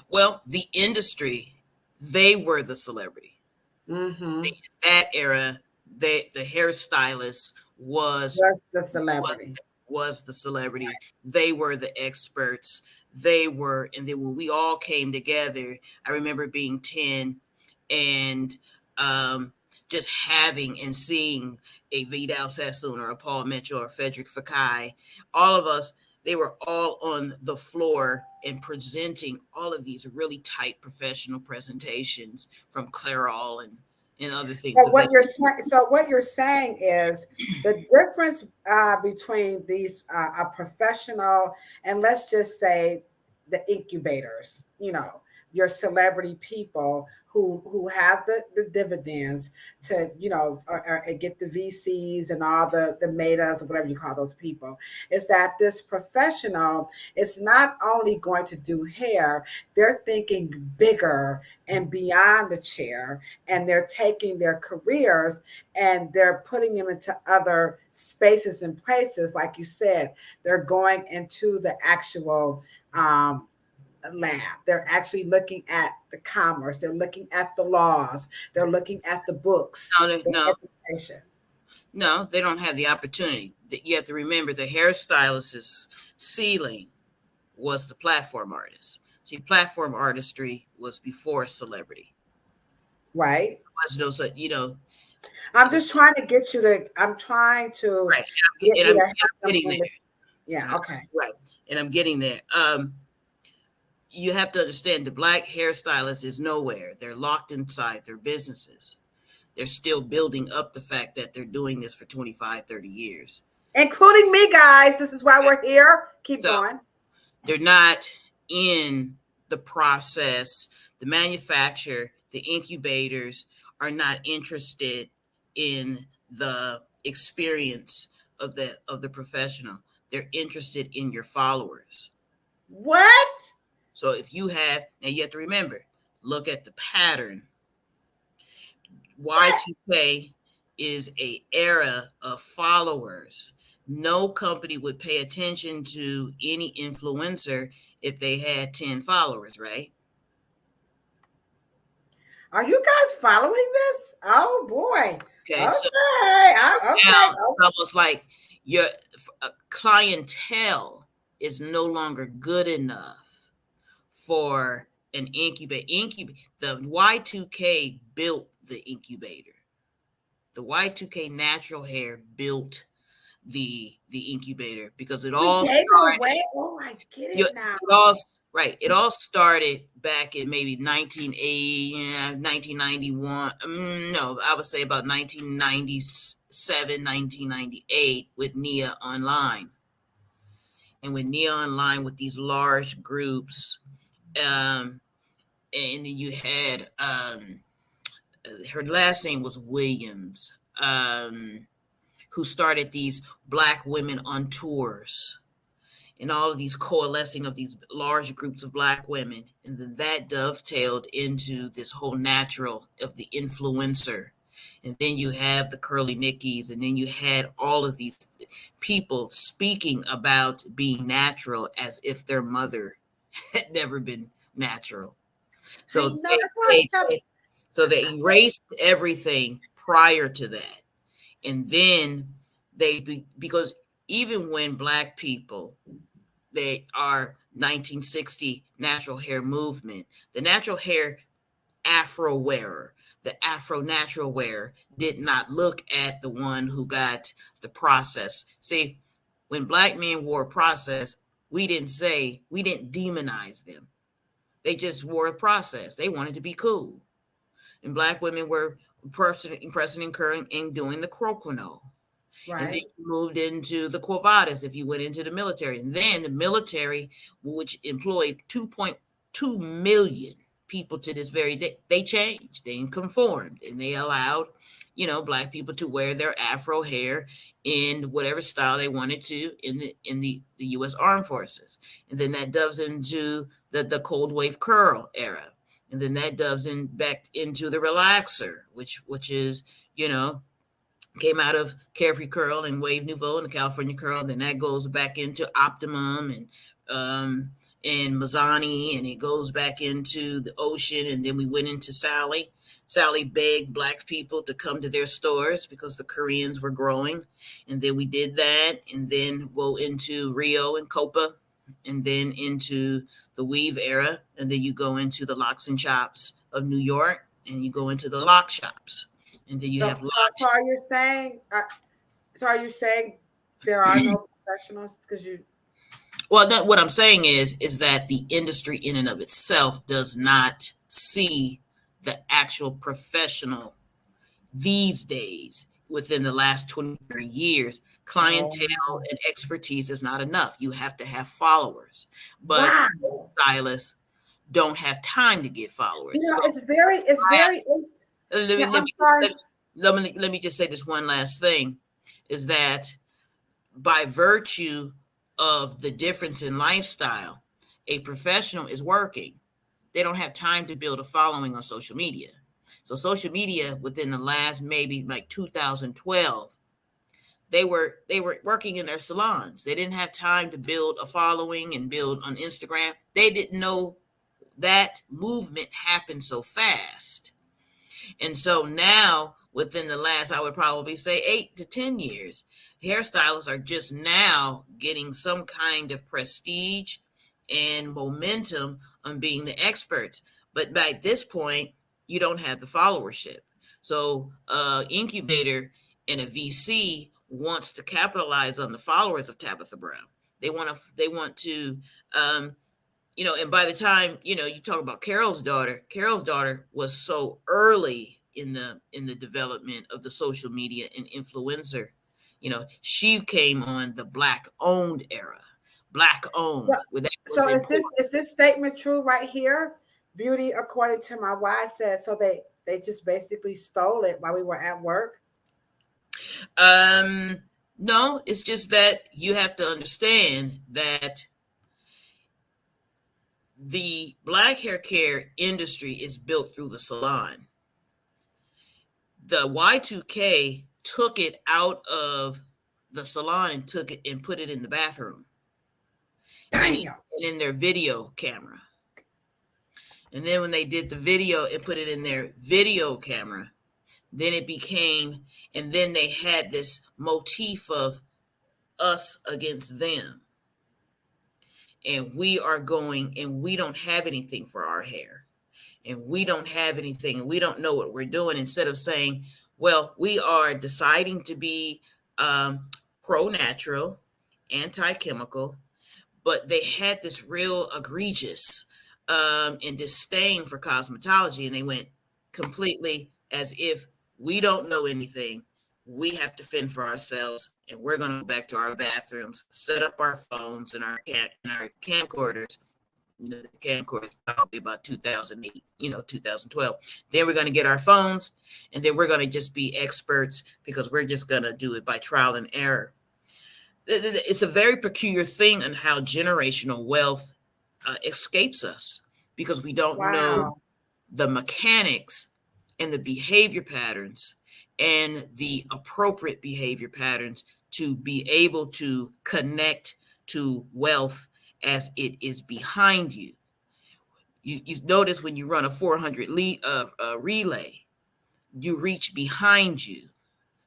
well, the industry, they were the celebrity. Mm-hmm. See, in that era, the hairstylist Was the was celebrity. was the celebrity. They were the experts. They were, and then when we all came together, I remember being 10 and um, just having and seeing a Vidal Sassoon or a Paul Mitchell or Frederick Fakai, all of us, they were all on the floor and presenting all of these really tight professional presentations from Clairol and other things So of that. what you're saying is the difference between these a professional and, let's just say, the incubators. Your celebrity people who have the dividends to or get the VCs and all the metas or whatever you call those people. Is that this professional is not only going to do hair, they're thinking bigger and beyond the chair, and they're taking their careers and they're putting them into other spaces and places. Like you said, they're going into the actual lab. They're actually looking at the commerce. They're looking at the laws. They're looking at the books, No, the no, education. no, they don't have the opportunity. You have to remember the hairstylist's ceiling was the platform artist. See, platform artistry was before celebrity. Right. Was those, I'm just trying to get you to. I'm trying to right? get And you I'm, to and help I'm them getting there. understand. Yeah. Okay. Right, and I'm getting there. You have to understand the black hairstylist is nowhere. They're locked inside their businesses. They're still building up the fact that they're doing this for 25, 30 years. Including me, guys. This is why we're here. Keep So going. they're not in the process. The manufacturer, the incubators are not interested in the experience of the professional. They're interested in your followers. What? So if you have, now you have to remember, look at the pattern. What? Y2K is a era of followers. no company would pay attention to any influencer if they had 10 followers, right? Are you guys following this? Oh boy. Okay, so now Okay. it's almost like your clientele is no longer good enough for an incubator. The Y2K built the incubator. The Y2K natural hair built the incubator because it We all gave it started. away. Oh, I get Yeah, it now. it all started back in maybe 1980, 1991. No, I would say about 1997, 1998 with Nia Online. And with Nia Online with these large groups, and then you had her last name was Williams, who started these Black women on tours and all of these coalescing of these large groups of Black women. And then that dovetailed into this whole natural of the influencer. And then you have the Curly Nickies, and then you had all of these people speaking about being natural as if their mother had never been natural. So I know, that's why I kept. so they erased everything prior to that. And then because even when Black people, they are 1960 natural hair movement, the natural hair Afro wearer, the Afro natural wearer did not look at the one who got the process. See, when Black men wore process, we didn't demonize them. They just wore a process. They wanted to be cool. And Black women were pressing and curling and doing the croquinole. And then Right. you moved into the Corvadas if you went into the military. And then the military, which employed 2.2 million people to this very day, they changed, they conformed, and they allowed, Black people to wear their Afro hair in whatever style they wanted to in the U.S. Armed Forces. And then that doves into the cold wave curl era. And then that doves in back into the relaxer, which is, came out of Carefree Curl and Wave Nouveau and the California Curl. And then that goes back into Optimum and Mazzani, and it goes back into the Ocean. And then we went into Sally. Sally begged Black people to come to their stores because the Koreans were growing. And then we did that. And then we'll into Rio and Copa, and then into the weave era. And then you go into the locks and chops of New York, and you go into the lock shops. And then you have lock. So are you saying? Are you saying there are no professionals? Because you. Well, what I'm saying is that the industry in and of itself does not see the actual professional these days. Within the last 23 years, clientele and expertise is not enough. You have to have followers, but stylists don't have time to get followers. It's very. Let me just say this one last thing, is that by virtue of the difference in lifestyle, a professional is working. They don't have time to build a following on social media. So social media within the last maybe like 2012, they were working in their salons. They didn't have time to build a following and build on Instagram. They didn't know that movement happened so fast. And so now, within the last, I would probably say 8 to 10 years, hairstylists are just now getting some kind of prestige and momentum on being the experts. But by this point, you don't have the followership. So incubator and a VC wants to capitalize on the followers of Tabitha Brown. They want to and by the time, you talk about Carol's daughter was so early in the development of the social media and influencer. She came on the Black owned era. Black owned. So is this statement true right here? Beauty, according to my wife, says so they just basically stole it while we were at work. No, it's just that you have to understand that the Black hair care industry is built through the salon. The Y2K took it out of the salon and took it and put it in the bathroom and Damn. in their video camera. And then when they did the video and put it in their video camera, then it became, and then they had this motif of us against them. And we are going, and we don't have anything for our hair. And we don't have anything, and we don't know what we're doing. Instead of saying, well, we are deciding to be pro-natural, anti-chemical, but they had this real egregious and disdain for cosmetology, and they went completely as if we don't know anything. We have to fend for ourselves, and we're going to go back to our bathrooms, set up our phones and our camcorders. The camcorder probably about 2008, 2012. Then we're going to get our phones, and then we're going to just be experts because we're just going to do it by trial and error. It's a very peculiar thing on how generational wealth escapes us because we don't know the mechanics and the behavior patterns and the appropriate behavior patterns to be able to connect to wealth as it is behind you. You notice when you run a 400 relay, you reach behind you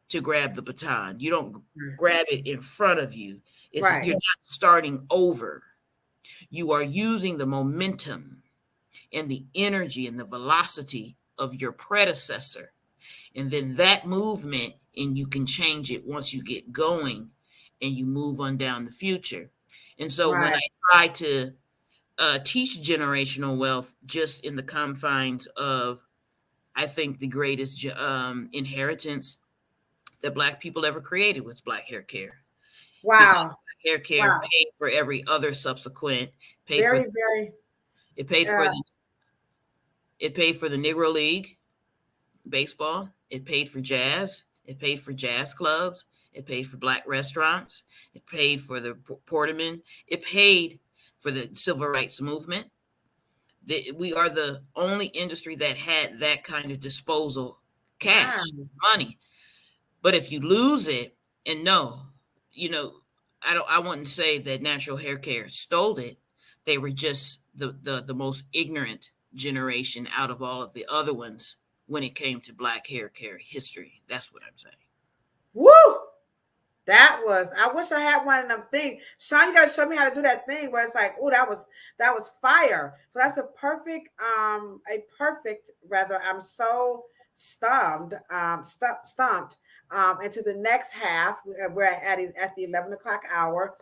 to grab the baton. You don't grab it in front of you. You're not starting over. You are using the momentum and the energy and the velocity of your predecessor. And then that movement, and you can change it once you get going and you move on down the future. And so when I try to teach generational wealth just in the confines of, I think the greatest inheritance that Black people ever created was Black hair care. Wow. Hair care paid for every other subsequent. It paid for the Negro League baseball. It paid for jazz. It paid for jazz clubs. It paid for Black restaurants. It paid for the Porterman. It paid for the civil rights movement. We are the only industry that had that kind of disposal cash, money. But if you lose it, and I wouldn't say that natural hair care stole it. They were just the most ignorant generation out of all of the other ones when it came to Black hair care history. That's what I'm saying. Woo! I wish I had one of them things. Sean, you gotta show me how to do that thing where it's like, oh, that was fire. So that's a perfect, I'm so stumped into the next half. We're at the 11 o'clock hour.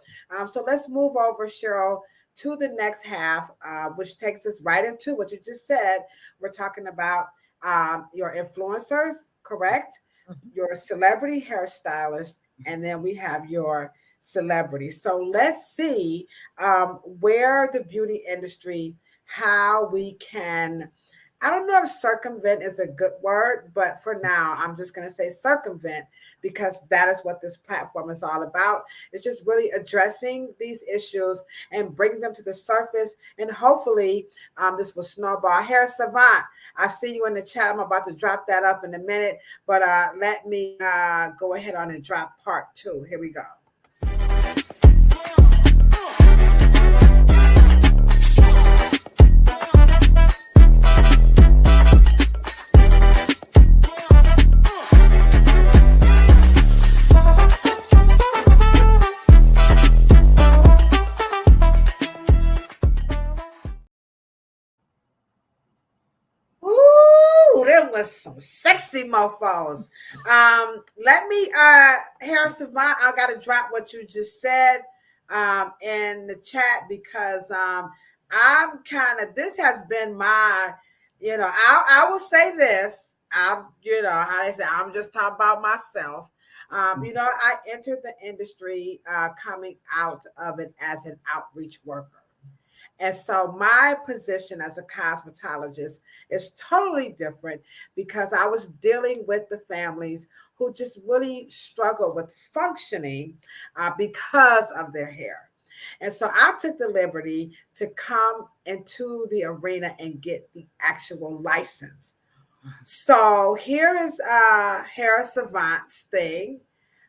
So let's move over, Cheryl, to the next half, which takes us right into what you just said. We're talking about your influencers, correct? Mm-hmm. Your celebrity hairstylist, and then we have your celebrity. So let's see where the beauty industry, how we can, I don't know if circumvent is a good word, but for now, I'm just going to say circumvent because that is what this platform is all about. It's just really addressing these issues and bringing them to the surface. And hopefully this will snowball. Hair Savant, I see you in the chat. I'm about to drop that up in a minute, but let me go ahead on and drop part 2. Here we go. Some sexy mofos. Let me Hair Savant, I gotta drop what you just said in the chat because I'm kind of, this has been my, I will say this, how they say, I'm just talking about myself. I entered the industry coming out of it as an outreach worker. And so my position as a cosmetologist is totally different because I was dealing with the families who just really struggle with functioning because of their hair. And so I took the liberty to come into the arena and get the actual license. So here is Hair Savant's thing.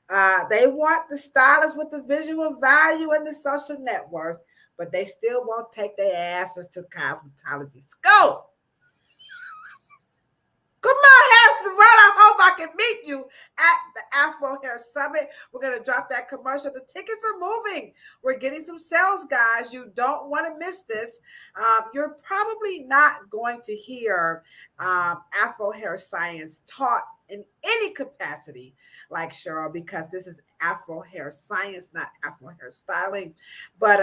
They want the stylists with the visual value and the social net worth, but they still won't take their asses to cosmetology school. Come on, Harrison Run. I hope I can meet you at the Afro Hair Summit. We're going to drop that commercial. The tickets are moving. We're getting some sales, guys. You don't want to miss this. You're probably not going to hear Afro Hair Science taught in any capacity like Cheryl, because this is Afro Hair Science, not Afro Hair Styling. But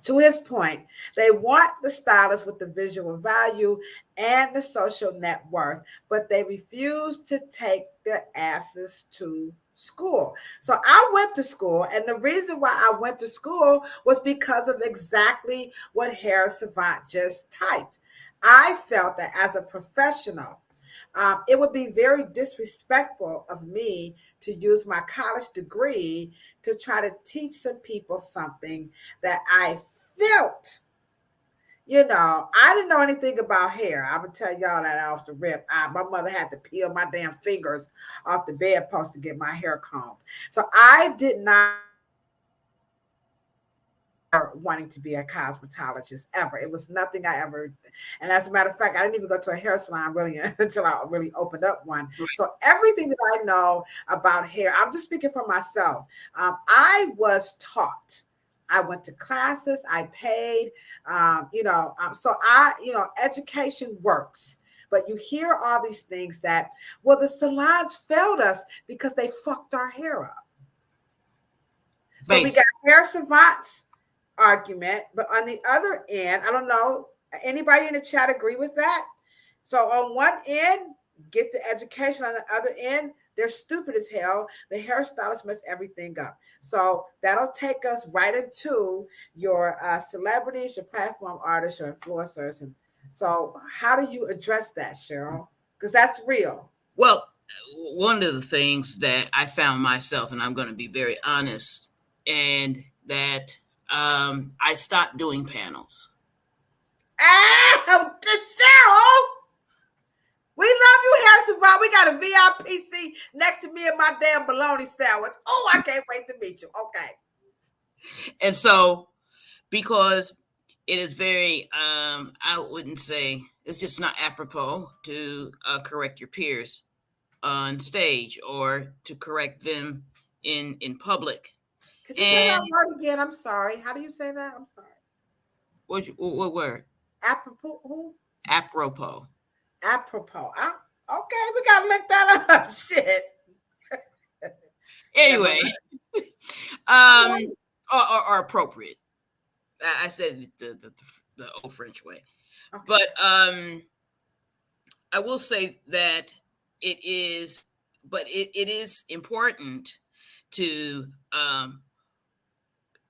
to his point, they want the stylist with the visual value and the social net worth, but they refuse to take their asses to school. So I went to school, and the reason why I went to school was because of exactly what Hair Savant just typed. I felt that as a professional, it would be very disrespectful of me to use my college degree to try to teach some people something that I felt. I didn't know anything about hair. I'm going to tell y'all that off the rip. My mother had to peel my damn fingers off the bedpost to get my hair combed. So I did not wanting to be a cosmetologist ever. It was nothing I ever, and as a matter of fact, I didn't even go to a hair salon really until I really opened up one. So everything that I know about hair, I'm just speaking for myself. I was taught. I went to classes. I paid. Education works. But you hear all these things that, well, the salons failed us because they fucked our hair up. So we got hair savants argument, but on the other end, I don't know, anybody in the chat agree with that? So on one end, get the education. On the other end, they're stupid as hell. The hairstylist mess everything up. So that'll take us right into your celebrities, your platform artists, your influencers. And so how do you address that, Cheryl? Because that's real. Well, one of the things that I found myself, and I'm going to be very honest, and that I stopped doing panels. Cheryl, we love you, Harrison Brown. We got a VIP seat next to me and my damn bologna sandwich. Oh, I can't wait to meet you. Okay. And so, because it is very, I wouldn't say, it's just not apropos to correct your peers on stage or to correct them in public. Could you say that word again? I'm sorry. How do you say that? I'm sorry. What word? Apropos. Who? Apropos. Apropos. Okay, we gotta look that up. Shit. Anyway, or appropriate. I said it the old French way, okay. But I will say that it is important to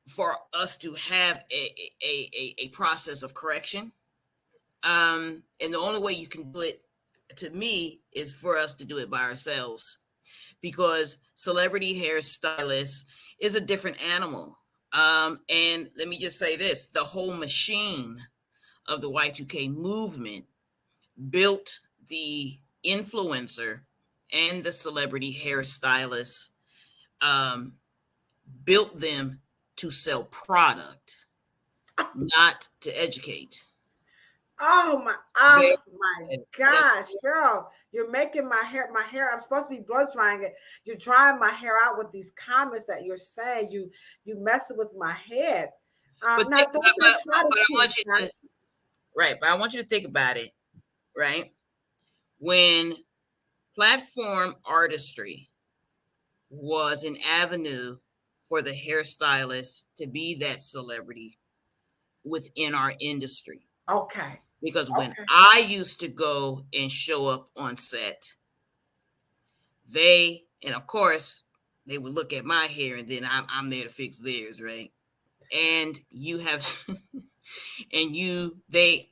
for us to have a process of correction. And the only way you can do it, to me, is for us to do it by ourselves, because celebrity hairstylist is a different animal. And let me just say this, the whole machine of the Y2K movement built the influencer and the celebrity hairstylist, built them to sell product, not to educate. Oh my gosh, Cheryl, you're making my hair. I'm supposed to be blow drying it. You're drying my hair out with these comments that you're saying. You messing with my head. But I want you to think about it, right? When platform artistry was an avenue for the hairstylist to be that celebrity within our industry. Okay. Because when I used to go and show up on set, and of course, they would look at my hair, and then I'm there to fix theirs, right? And you have, it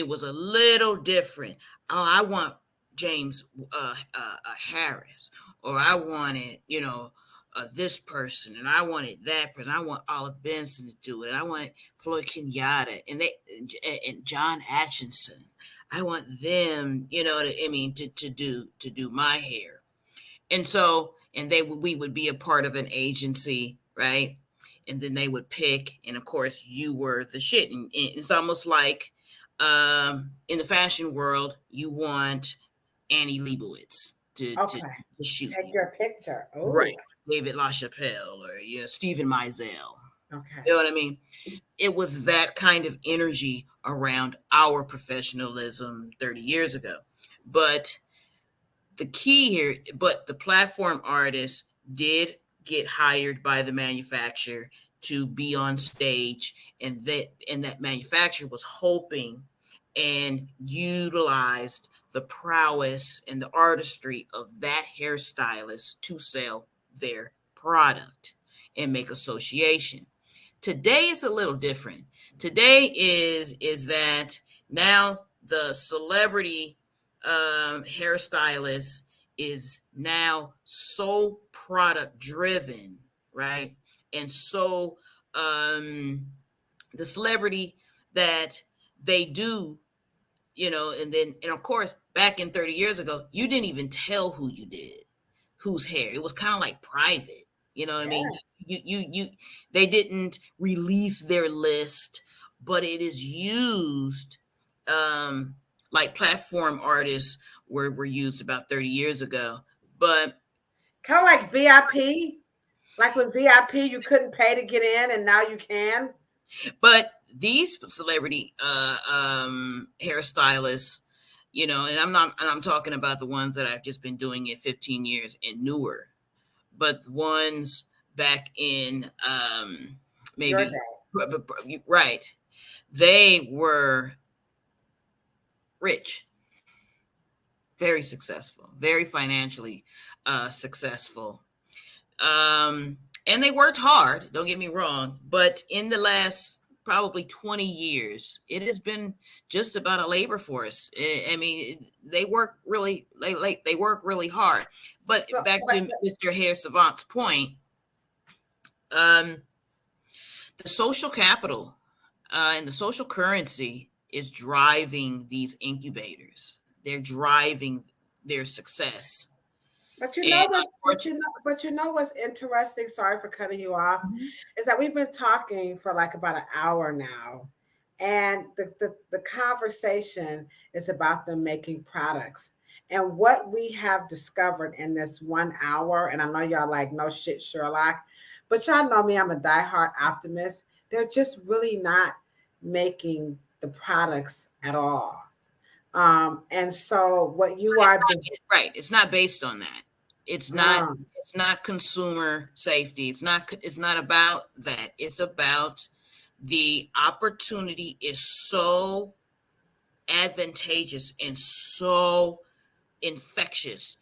was a little different. Oh, I want James Harris, or I wanted, this person, and I wanted that person. I want Olive Benson to do it, and I wanted Floyd Kenyatta, and John Atchison. I want them, to do my hair. And so and we would be a part of an agency, right? And then they would pick, and of course you were the shit. And it's almost like in the fashion world, you want Annie Leibovitz to shoot Take you. your picture. Oh, Right. David LaChapelle or Stephen Meisel. Okay. You know what I mean? It was that kind of energy around our professionalism 30 years ago. But the key here, but the platform artists did get hired by the manufacturer to be on stage, and that manufacturer was hoping and utilized the prowess and the artistry of that hairstylist to sell their product and make association. Today is a little different. Today is that now the celebrity hairstylist is now so product driven, right? And so the celebrity that they do, and of course, back in 30 years ago, you didn't even tell who you did, whose hair. It was kind of like private. You know what I mean? They didn't release their list, but it is used like platform artists were used about 30 years ago. But kind of like VIP, like with VIP, you couldn't pay to get in, and now you can. But these celebrity hairstylists, and I'm talking about the ones that I've just been doing it 15 years and newer, but the ones back in maybe right, they were rich, very successful, very financially successful, and they worked hard, don't get me wrong, but in the last probably 20 years, it has been just about a labor force. I mean, they work really they work really hard. But back to Mr. Hair Savant's point, the social capital and the social currency is driving these incubators. They're driving their success. But you know what's interesting? Sorry for cutting you off. Is that we've been talking for like about an hour now, and the conversation is about them making products. And what we have discovered in this 1 hour, and I know y'all like no shit Sherlock, but y'all know me, I'm a diehard optimist. They're just really not making the products at all. And so what you are right, it's not based on that. It's not consumer safety. It's not about that. It's about the opportunity is so advantageous and so infectious.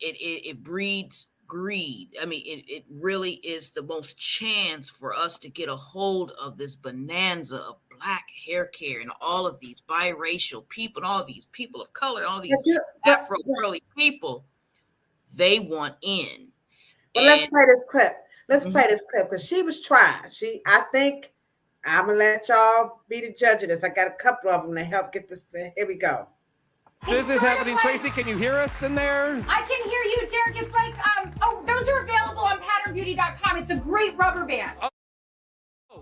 It breeds greed. I mean, it really is the most chance for us to get a hold of this bonanza of Black hair care and all of these biracial people, and all these people of color, all these Afro curly people. They want in. Well, let's play this clip. Play this clip because she was trying. I think I'm gonna let y'all be the judge of this. I got a couple of them to help get this. Here we go. This is happening, Tracy. Can you hear us in there? I can hear you, Derek. It's like, those are available on patternbeauty.com. It's a great rubber band. Oh,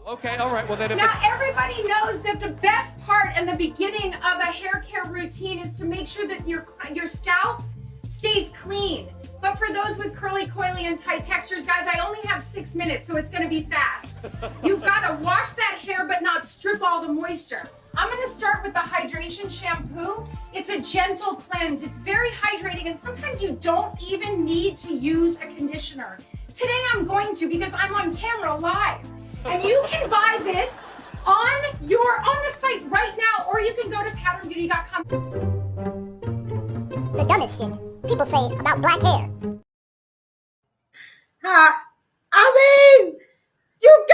okay, all right. Well, then now everybody knows that the best part and the beginning of a hair care routine is to make sure that your scalp stays clean. But for those with curly, coily, and tight textures, guys, I only have 6 minutes, so it's gonna be fast. You've gotta wash that hair, but not strip all the moisture. I'm gonna start with the hydration shampoo. It's a gentle cleanse. It's very hydrating, and sometimes you don't even need to use a conditioner. Today I'm going to, because I'm on camera live. And you can buy this on the site right now, or you can go to patternbeauty.com. The dumbest shit people say about black hair. I mean, you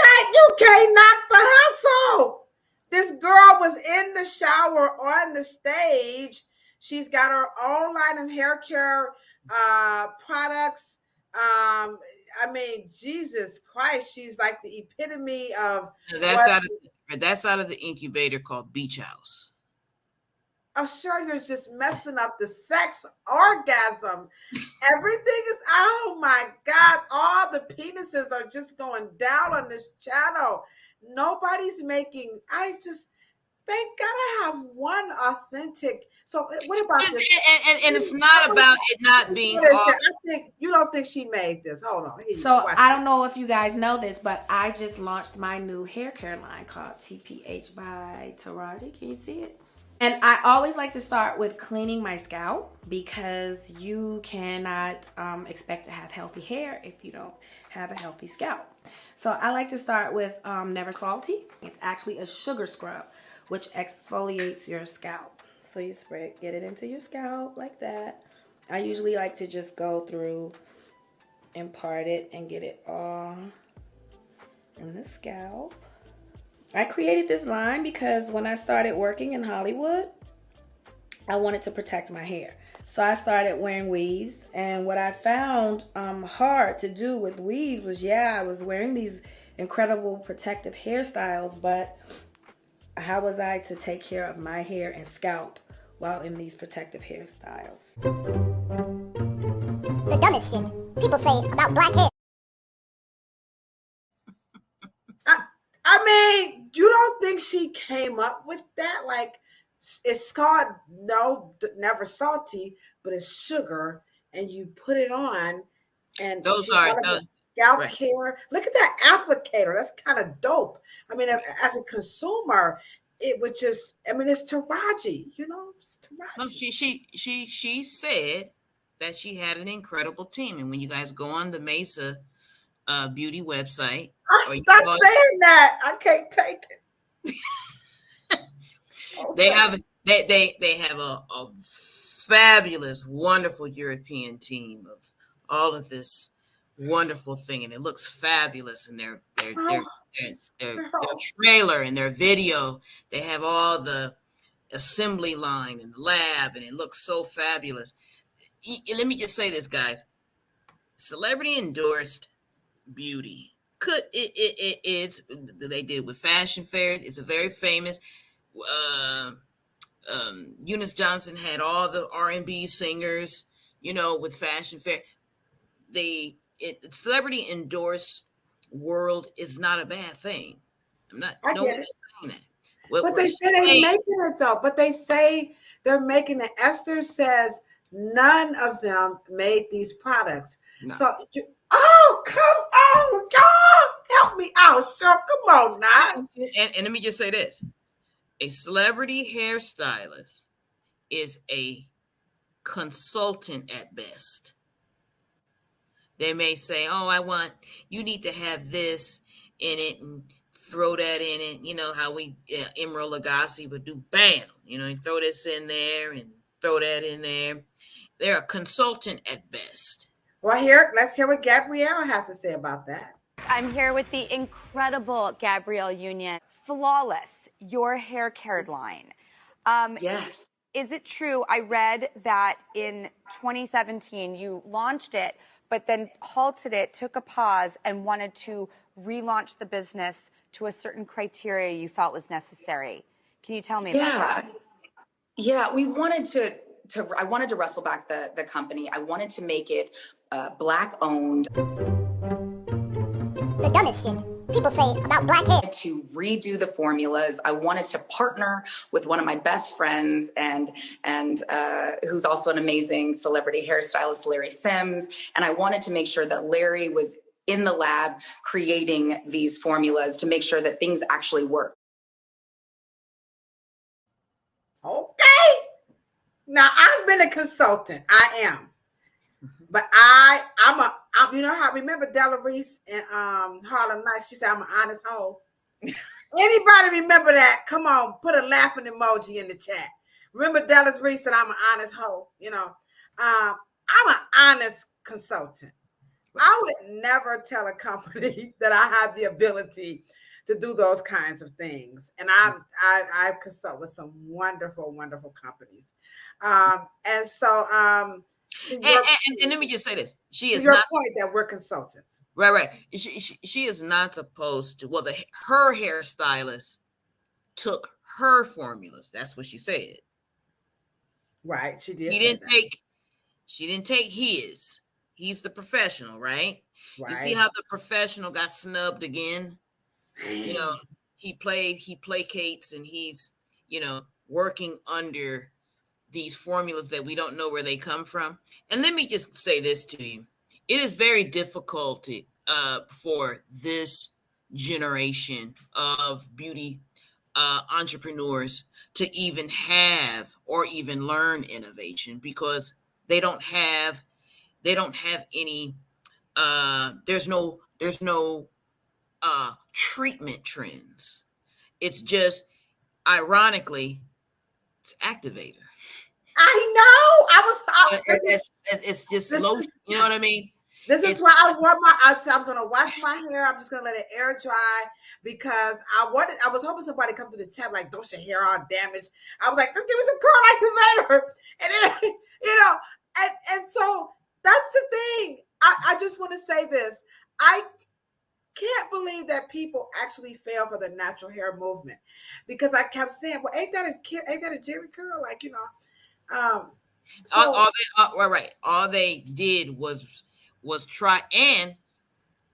can't knock the hustle. This girl was in the shower on the stage. She's got her own line of hair care products. I mean, Jesus Christ, she's like the epitome of that's out of the incubator called Beach House. I'm sure you're just messing up the sex orgasm. Everything is, oh my God, all the penises are just going down on this channel. Nobody's making, thank God I have one authentic. So what about this? And it's not about it not being I think you don't think she made this. Hold on. So I don't know if you guys know this, but I just launched my new hair care line called TPH by Taraji. Can you see it? And I always like to start with cleaning my scalp because you cannot expect to have healthy hair if you don't have a healthy scalp. So I like to start with Never Salty. It's actually a sugar scrub, which exfoliates your scalp. So you get it into your scalp like that. I usually like to just go through and part it and get it all in the scalp. I created this line because when I started working in Hollywood, I wanted to protect my hair. So I started wearing weaves, and what I found hard to do with weaves was, I was wearing these incredible protective hairstyles, but how was I to take care of my hair and scalp while in these protective hairstyles? The dumbest shit people say about black hair. I mean, you don't think she came up with that? Like, it's called Never Salty, but it's sugar, and you put it on, and those are scalp care. Look at that applicator. That's kind of dope. I mean, as a consumer, it would just. I mean, it's Taraji. It's Taraji. No, she said that she had an incredible team, and when you guys go on the Mesa beauty website, Stop saying that. I can't take it. They have a fabulous, wonderful European team of all of this wonderful thing, and it looks fabulous in their trailer and their video. They have all the assembly line and lab, and it looks so fabulous. Let me just say this, guys. Celebrity endorsed beauty. They did it with Fashion Fair. It's a very famous. Eunice Johnson had all the R&B singers, with Fashion Fair. Celebrity endorsed world is not a bad thing. No one is saying that. But they say they're making it though. But they say they're making it. Esther says none of them made these products. No. So come on, y'all, help me out, sure. Come on now. And let me just say this: a celebrity hairstylist is a consultant at best. They may say, "Oh, you need to have this in it and throw that in it." How Emerald Lagasse would do, bam. You throw this in there and throw that in there. They're a consultant at best. Well, let's hear what Gabrielle has to say about that. I'm here with the incredible Gabrielle Union. Flawless, your hair care line. Yes. Is it true? I read that in 2017 you launched it, but then halted it, took a pause, and wanted to relaunch the business to a certain criteria you felt was necessary. Can you tell me about that? Yeah, we wanted I wanted to wrestle back the company. I wanted to make it Black owned. The dumbest shit people say about black hair. To redo the formulas, I wanted to partner with one of my best friends and who's also an amazing celebrity hairstylist, Larry Sims. And I wanted to make sure that Larry was in the lab creating these formulas to make sure that things actually work. Okay. Now, I've been a consultant. I am. But I'm how I remember Della Reese in Harlem Nights. She said, "I'm an honest hoe." Anybody remember that? Come on, put a laughing emoji in the chat. Remember Della Reese said, "I'm an honest hoe." I'm an honest consultant. I would never tell a company that I have the ability to do those kinds of things. And I consult with some wonderful, wonderful companies. And let me just say this: she is your not point that we're consultants, right. She is not supposed to. Well, her hairstylist took her formulas. That's what she said. Right, she did. She didn't take his. He's the professional, right? You see Right. how the professional got snubbed again? You know, he placates, and he's, working under these formulas that we don't know where they come from. And let me just say this to you. It is very difficult for this generation of beauty entrepreneurs to even have or even learn innovation, because they don't have any there's no treatment trends. It's just, ironically, it's activator. I know. It's just lotion. You know what I mean? This is why I wore I'm gonna wash my hair. I'm just gonna let it air dry, because I was hoping somebody come to the chat like, "Don't your hair all damaged?" I was like, "Let's give me some curl activator," and then and so that's the thing. I just want to say this. I can't believe that people actually fell for the natural hair movement, because I kept saying, "Well, ain't that a Jerry curl?" Like, All they did was try, and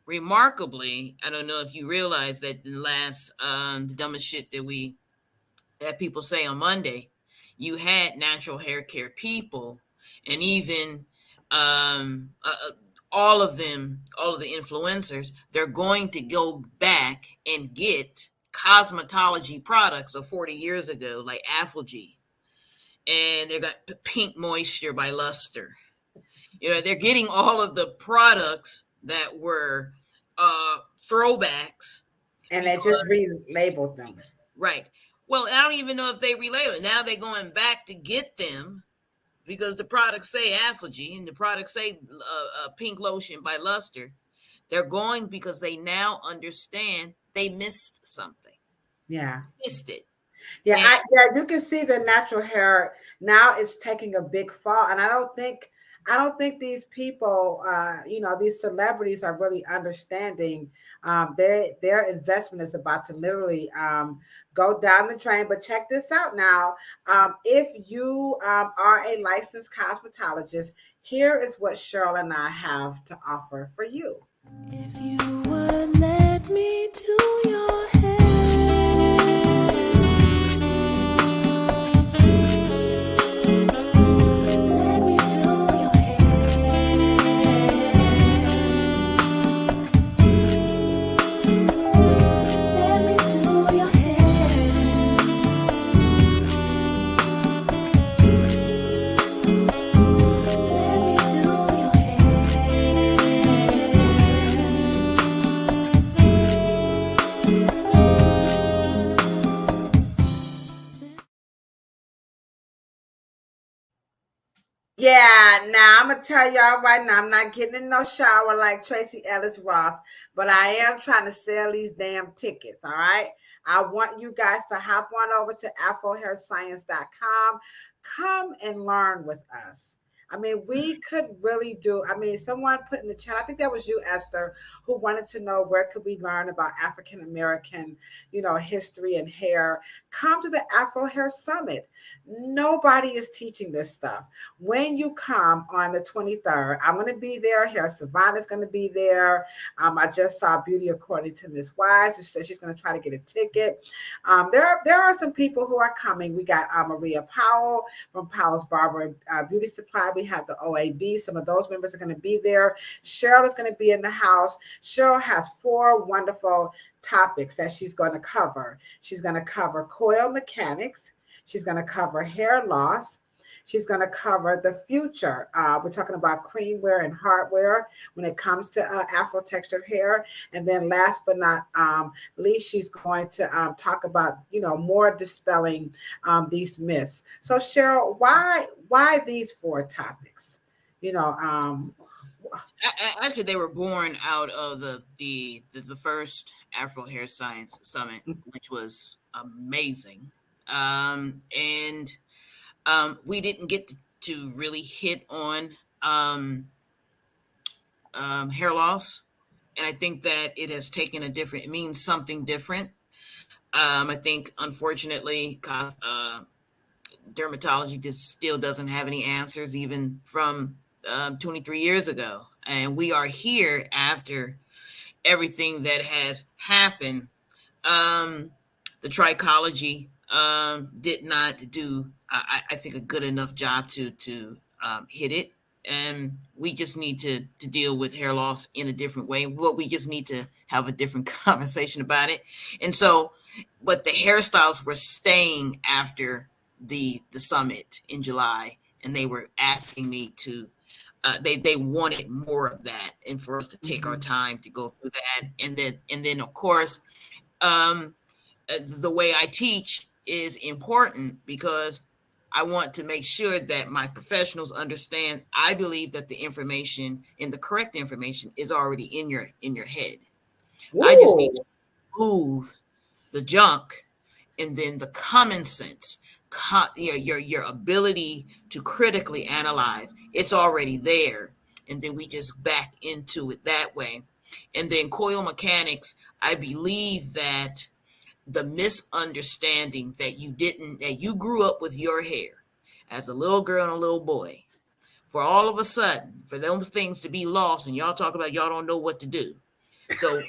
remarkably, I don't know if you realize that the last the dumbest shit that people say on Monday, you had natural hair care people, and even all of the influencers, they're going to go back and get cosmetology products of 40 years ago, like Affelgy, and they got Pink Moisture by Luster. They're getting all of the products that were throwbacks, and they just relabeled them. Right. Well, I don't even know if they relabeled. Now they're going back to get them, because the products say Affelgy and the products say Pink Lotion by Luster. They're going because they now understand they missed something. Yeah. Missed it. Yeah, you can see the natural hair now is taking a big fall, and I don't think these people, these celebrities are really understanding their investment is about to literally go down the drain. But check this out now. If you are a licensed cosmetologist, here is what Cheryl and I have to offer for you. If you would let me do your hair. Yeah, now I'm gonna tell y'all right now, I'm not getting in no shower like Tracy Ellis Ross, but I am trying to sell these damn tickets. All right. I want you guys to hop on over to afrohairscience.com. Come and learn with us. I mean, we could really do. I mean, someone put in the chat, I think that was you, Esther, who wanted to know where could we learn about African American, history and hair. Come to the Afro Hair Summit. Nobody is teaching this stuff. When you come on the 23rd, I'm going to be there. Hair Savannah is going to be there. I just saw Beauty According to Miss Wise. She said she's going to try to get a ticket. There are some people who are coming. We got Maria Powell from Powell's Barber and Beauty Supply. We have the OAB. Some of those members are going to be there. Cheryl is going to be in the house. Cheryl has 4 wonderful topics that she's going to cover. She's going to cover coil mechanics. She's going to cover hair loss. She's going to cover the future. We're talking about cream wear and hardware when it comes to Afro textured hair. And then last but not least, she's going to talk about, more dispelling these myths. So Cheryl, why these 4 topics? Actually, they were born out of the first Afro Hair Science Summit, which was amazing. And we didn't get to really hit on hair loss, and I think that it has taken it means something different. I think, unfortunately, dermatology still doesn't have any answers, even from 23 years ago. And we are here after everything that has happened. The trichology did not do, I think, a good enough job to hit it. And we just need to deal with hair loss in a different way. Well, we just need to have a different conversation about it. And so, but the hairstyles were staying after the summit in July, and they were asking me to they wanted more of that, and for us to take our time to go through that. And then of course, the way I teach is important because I want to make sure that my professionals understand. I believe that the information and the correct information is already in your head. Ooh. I just need to move the junk, and then the common sense, your ability to critically analyze, it's already there, and then we just back into it that way. And then coil mechanics, I believe that the misunderstanding that you grew up with your hair as a little girl and a little boy, for all of a sudden, for those things to be lost, and y'all talk about y'all don't know what to do. So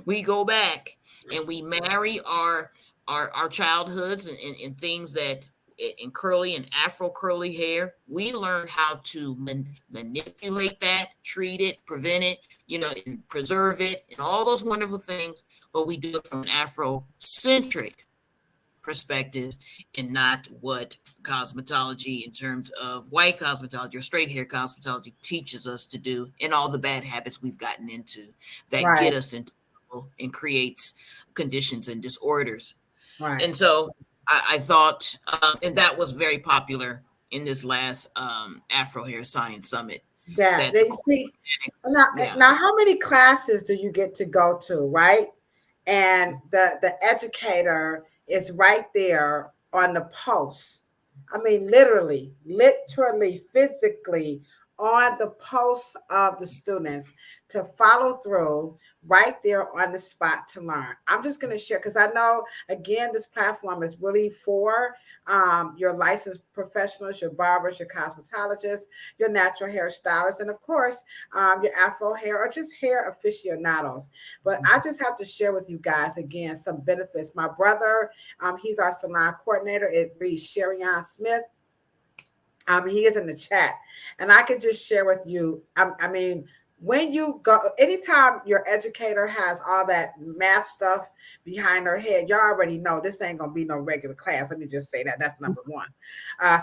we go back and we marry our childhoods and things that in curly and afro curly hair. We learn how to manipulate that, treat it, prevent it, and preserve it, and all those wonderful things. But we do it from an Afrocentric perspective, and not what cosmetology, in terms of white cosmetology or straight hair cosmetology, teaches us to do, and all the bad habits we've gotten into that get us into and creates conditions and disorders. Right. And so I thought, and that was very popular in this last Afro Hair Science Summit. Yeah. You see, now, how many classes do you get to go to, right? And the educator is right there on the post. I mean, literally, physically on the post of the students to follow through right there on the spot to learn. I'm just going to share, because I know, again, this platform is really for your licensed professionals, your barbers, your cosmetologists, your natural hair stylists, and of course, your Afro hair or just hair aficionados. But I just have to share with you guys, again, some benefits. My brother, he's our salon coordinator. It reads Sherian Smith. He is in the chat, and I could just share with you. I mean, when you go, anytime your educator has all that math stuff behind her head, you already know this ain't gonna be no regular class. Let me just say that. That's number one.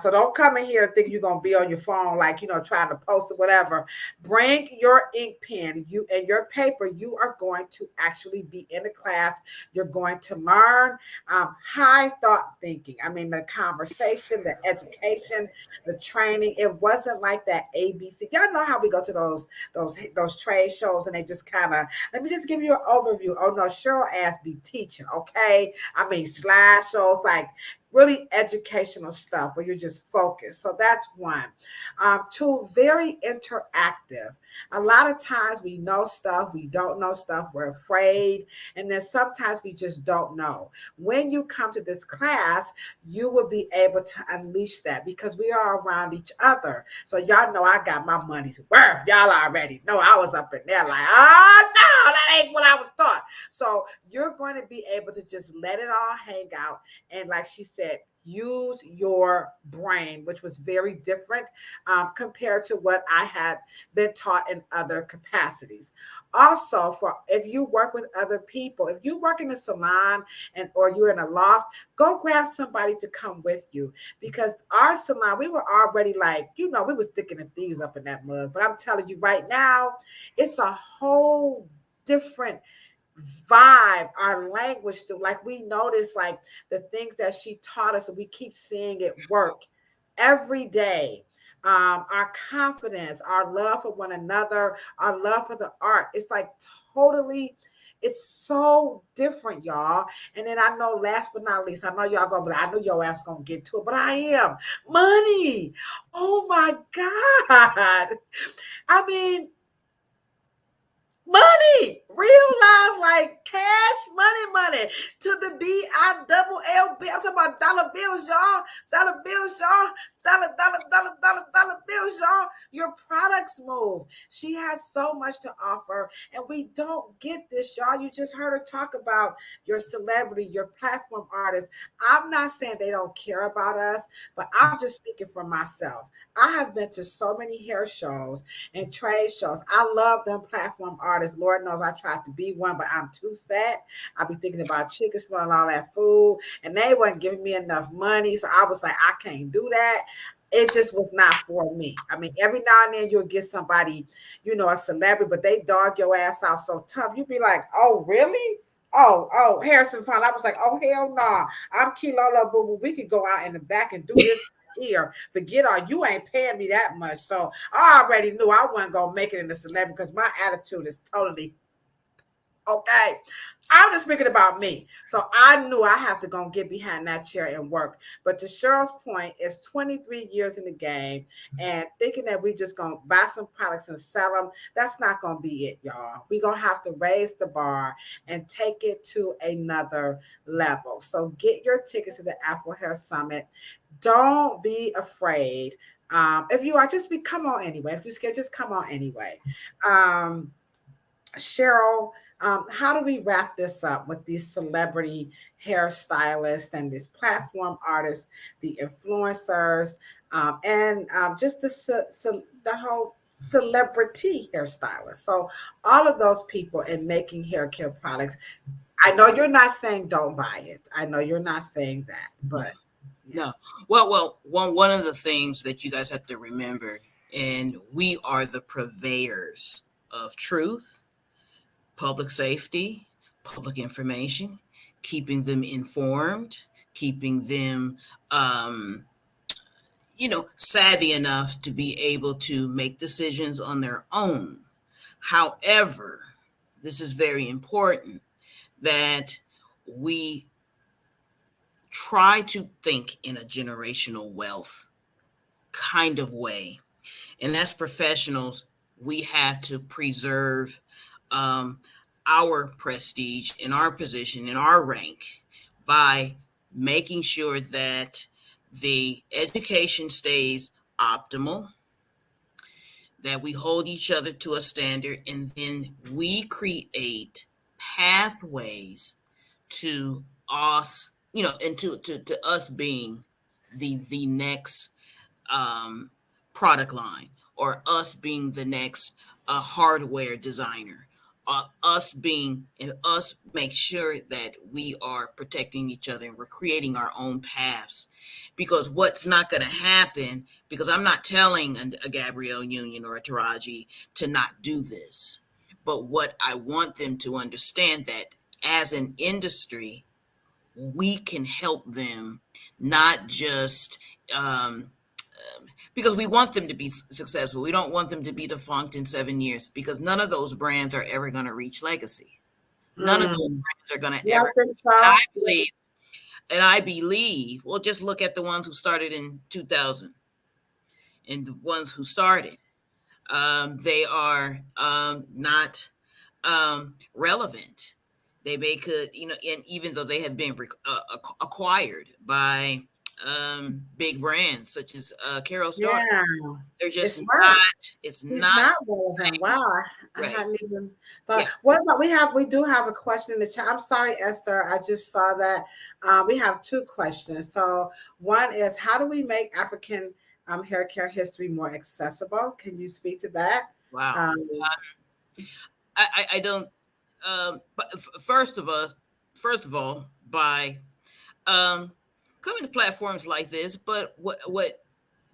So don't come in here and think you're gonna be on your phone, like, trying to post or whatever. Bring your ink pen, you and your paper. You are going to actually be in the class. You're going to learn high thought thinking. I mean, the conversation, the education, the training. It wasn't like that ABC. Y'all know how we go to those trade shows and they just kind of, let me just give you an overview. Oh no, Cheryl ass be teaching, okay? I mean, slideshows, like really educational stuff where you're just focused. So that's one. Two, very interactive. A lot of times we know stuff, we don't know stuff, we're afraid, and then sometimes we just don't know. When you come to this class, you will be able to unleash that because we are around each other. So y'all know I got my money's worth. Y'all already know I was up in there like, oh no, that ain't what I was taught. So you're going to be able to just let it all hang out. And like she said, use your brain, which was very different compared to what I had been taught in other capacities. Also, for if you work with other people, if you work in a salon or you're in a loft, go grab somebody to come with you, because our salon, we were already like, we was sticking the thieves up in that mud. But I'm telling you right now, it's a whole different vibe, our language, like we notice like the things that she taught us, and we keep seeing it work every day. Our confidence, our love for one another, our love for the art, it's like totally, it's so different, y'all. And then I know, last but not least, I know y'all gonna be like, I know your ass gonna get to it, but I am. Money. Oh my God. I mean, money, real life, like cash, money, money to the BILLB. I'm talking about dollar bills, y'all. Dollar bills, y'all. Dollar bills, y'all. Your products move. She has so much to offer, and we don't get this, y'all. You just heard her talk about your celebrity, your platform artist. I'm not saying they don't care about us, but I'm just speaking for myself. I have been to so many hair shows and trade shows. I love them platform artists. Lord knows I tried to be one, but I'm too fat. I be thinking about chicken spilling all that food, and they wasn't giving me enough money. So I was like, I can't do that. It just was not for me. I mean, every now and then you'll get somebody, a celebrity, but they dog your ass out so tough. You be like, oh, really? Oh, Harrison Fine. I was like, oh, hell no. Nah. I'm Kilola Boo Boo. We could go out in the back and do this here. Forget all, you ain't paying me that much. So I already knew I wasn't going to make it in the celebrity because my attitude is totally okay. I'm just speaking about me. So I knew I have to go and get behind that chair and work. But to Cheryl's point, it's 23 years in the game, and thinking that we just going to buy some products and sell them, that's not going to be it, y'all. We're going to have to raise the bar and take it to another level. So get your tickets to the Afro Hair Summit. Don't be afraid. If you are, come on anyway. If you're scared, just come on anyway. Cheryl, how do we wrap this up with these celebrity hairstylists and these platform artists, the influencers, and just the whole celebrity hairstylist? So all of those people in making hair care products, I know you're not saying don't buy it. I know you're not saying that, but no. Well, one of the things that you guys have to remember, and we are the purveyors of truth, public safety, public information, keeping them informed, keeping them, savvy enough to be able to make decisions on their own. However, this is very important that we try to think in a generational wealth kind of way. And as professionals, we have to preserve our prestige in our position, in our rank, by making sure that the education stays optimal, that we hold each other to a standard, and then we create pathways to us, and to us being the next product line, or us being the next hardware designer, us make sure that we are protecting each other and we're creating our own paths. Because what's not going to happen, because I'm not telling a Gabrielle Union or a Taraji to not do this, but what I want them to understand, that as an industry, we can help them, not just because we want them to be successful. We don't want them to be defunct in 7 years, because none of those brands are ever going to reach legacy. None of those brands are going to ever. Think so? I believe, well, just look at the ones who started in 2000 and the ones who started. They are not relevant. They could, and even though they have been acquired by big brands such as Carol Stark, they're just it's not relevant. Wow, I right. hadn't even thought. Yeah. What about we do have a question in the chat. I'm sorry, Esther, I just saw that. We have two questions. So one is, how do we make African hair care history more accessible? Can you speak to that? Wow. I don't. But first of all, by coming to platforms like this, but what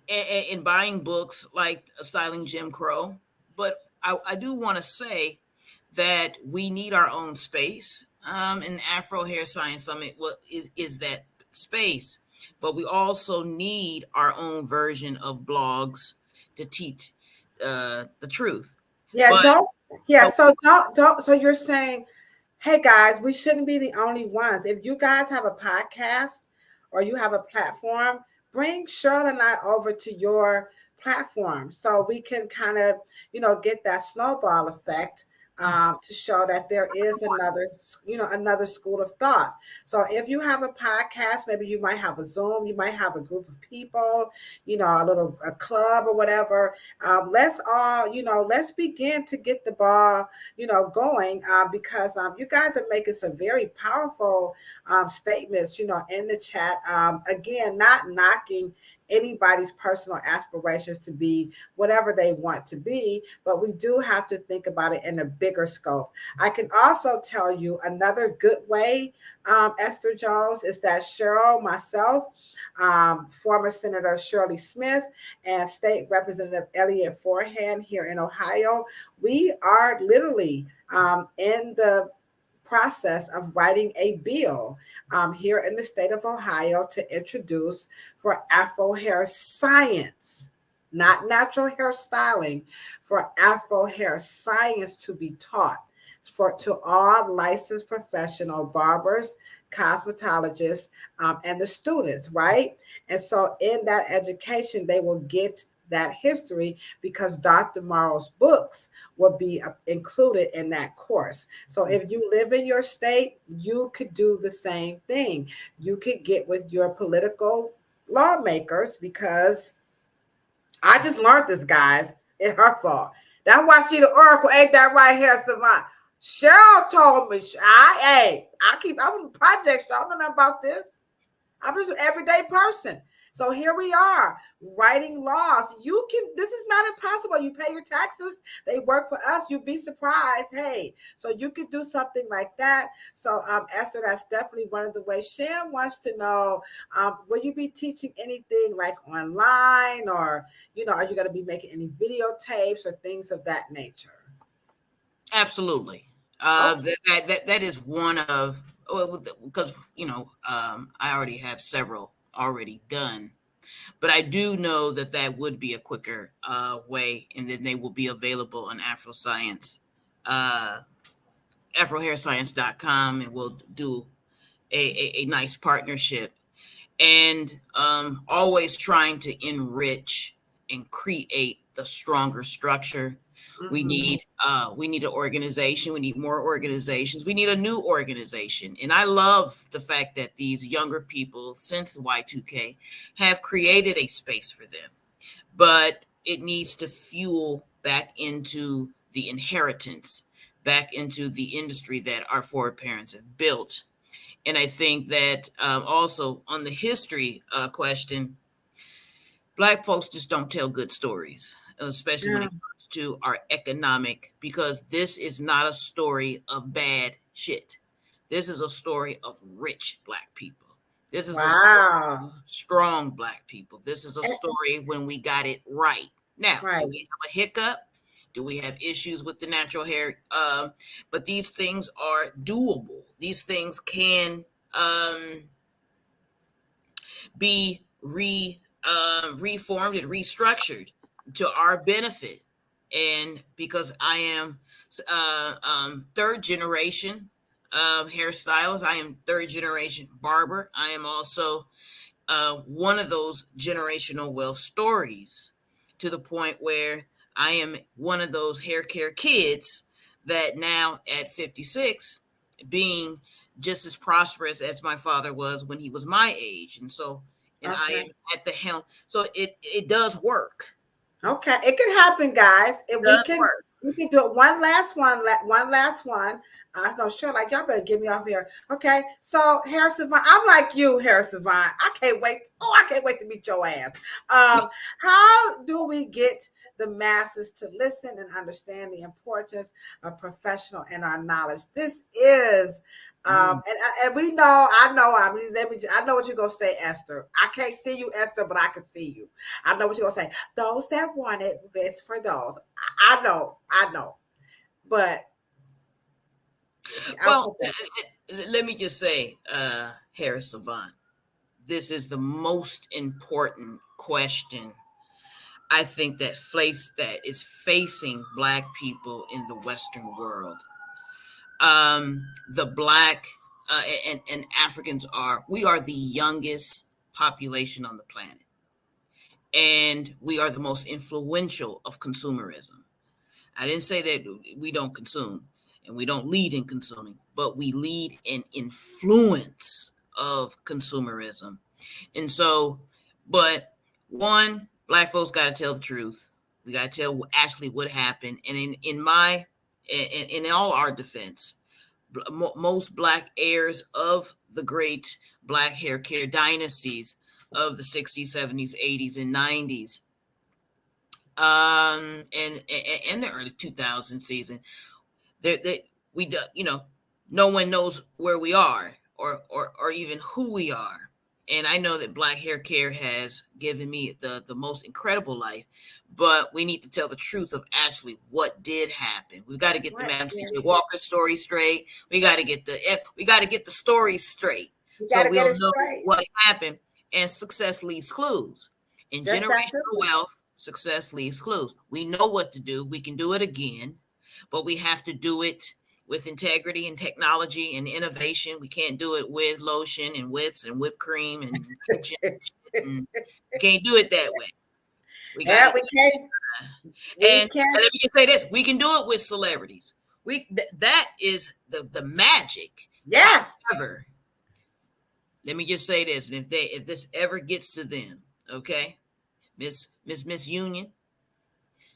and buying books like Styling Jim Crow. But I do want to say that we need our own space. And Afro Hair Science Summit is that space. But we also need our own version of blogs to teach the truth. Yeah, So you're saying, hey guys, we shouldn't be the only ones. If you guys have a podcast or you have a platform, bring Cheryl and I over to your platform so we can kind of, get that snowball effect to show that there is another school of thought. So if you have a podcast, maybe you might have a Zoom, you might have a group of people, a club or whatever. Let's all, let's begin to get the ball, going, because you guys are making some very powerful statements, in the chat. Again, not knocking anybody's personal aspirations to be whatever they want to be, but we do have to think about it in a bigger scope. I can also tell you another good way, Esther Jones, is that Cheryl, myself, former Senator Shirley Smith, and State Representative Elliot Forehand here in Ohio, we are literally in the process of writing a bill here in the state of Ohio to introduce for Afro hair science, not natural hair styling, for Afro hair science to be taught to all licensed professional barbers, cosmetologists, and the students, right? And so in that education, they will get that history because Dr. Morrow's books will be included in that course. So if you live in your state, you could do the same thing. You could get with your political lawmakers, because I just learned this, guys. It's her fault. That's why she the oracle. Ain't that right, Hair Savant? Cheryl told me, I'm in projects. I don't know nothing about this. I'm just an everyday person. So here we are writing laws. This is not impossible. You pay your taxes. They work for us. You'd be surprised. Hey, so you could do something like that. So Esther, that's definitely one of the ways. Shan wants to know, will you be teaching anything like online, or, are you going to be making any videotapes or things of that nature? Absolutely. That is one of, because, I already have several already done, but I do know that would be a quicker way, and then they will be available on AfroScience, AfroHairScience.com, and we'll do a nice partnership, and always trying to enrich and create the stronger structure. We need an organization. We need more organizations. We need a new organization. And I love the fact that these younger people since Y2K have created a space for them. But it needs to fuel back into the inheritance, back into the industry that our foreparents have built. And I think that also on the history question, Black folks just don't tell good stories, especially when it comes to our economic, because this is not a story of bad shit. This is a story of rich Black people. This is a story of strong Black people. This is a story when we got it right. Now, do we have a hiccup? Do we have issues with the natural hair? But these things are doable. These things can be reformed and restructured to our benefit. And because I am third generation hairstylist, I am third generation barber, I am also one of those generational wealth stories, to the point where I am one of those hair care kids that now at 56 being just as prosperous as my father was when he was my age. And so I am at the helm. So it does work. Okay, it can happen, guys. If we can do it. One last one. I know, sure, like, y'all better get me off here. Okay, so Hair Savant, I'm like you, Hair Savant. I can't wait. I can't wait to meet your ass. How do we get the masses to listen and understand the importance of professional and our knowledge? This is and we know, I know what you're gonna say, Esther. I can't see you, Esther, but I can see you. I know what you're gonna say. Those that want it, it's for those. I know. But well, let me just say, Harris Savant, this is the most important question I think that is facing Black people in the Western world. The Black and Africans we are the youngest population on the planet, and we are the most influential of consumerism. I didn't say that we don't consume and we don't lead in consuming, but we lead in influence of consumerism. And so, but one, Black folks got to tell the truth. We got to tell actually what happened. And in all our defense, most Black heirs of the great Black hair care dynasties of the 60s, 70s, 80s, and 90s, and the early 2000 season, no one knows where we are or even who we are. And I know that Black hair care has given me the most incredible life, but we need to tell the truth of actually what did happen. We've got to get the Madam C.J. Walker story straight. We got to get the stories straight, so we'll know what happened. And success leaves clues. In generational wealth, success leaves clues. We know what to do. We can do it again, but we have to do it with integrity and technology and innovation. We can't do it with lotion and whips and whipped cream and kitchen. And can't do it that way. We can't. And let me just say this: we can do it with celebrities. That is the magic. Yes. However, let me just say this: and if this ever gets to them, okay, Miss Union,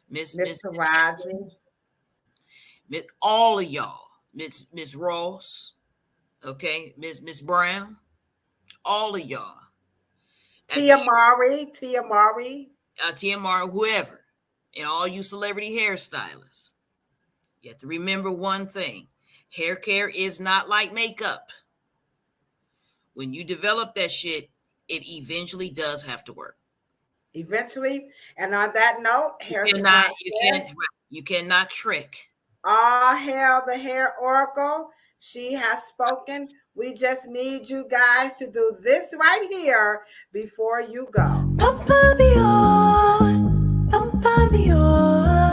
Miss Taraji, all of y'all, Miss Ross, okay, Miss Brown, all of y'all, Tia Mari, whoever, and all you celebrity hairstylists, you have to remember one thing: hair care is not like makeup. When you develop that shit, it eventually does have to work. Eventually, and on that note, you cannot trick. All hail the hair oracle. She has spoken. We just need you guys to do this right here before you go. Pump me on, pump me on.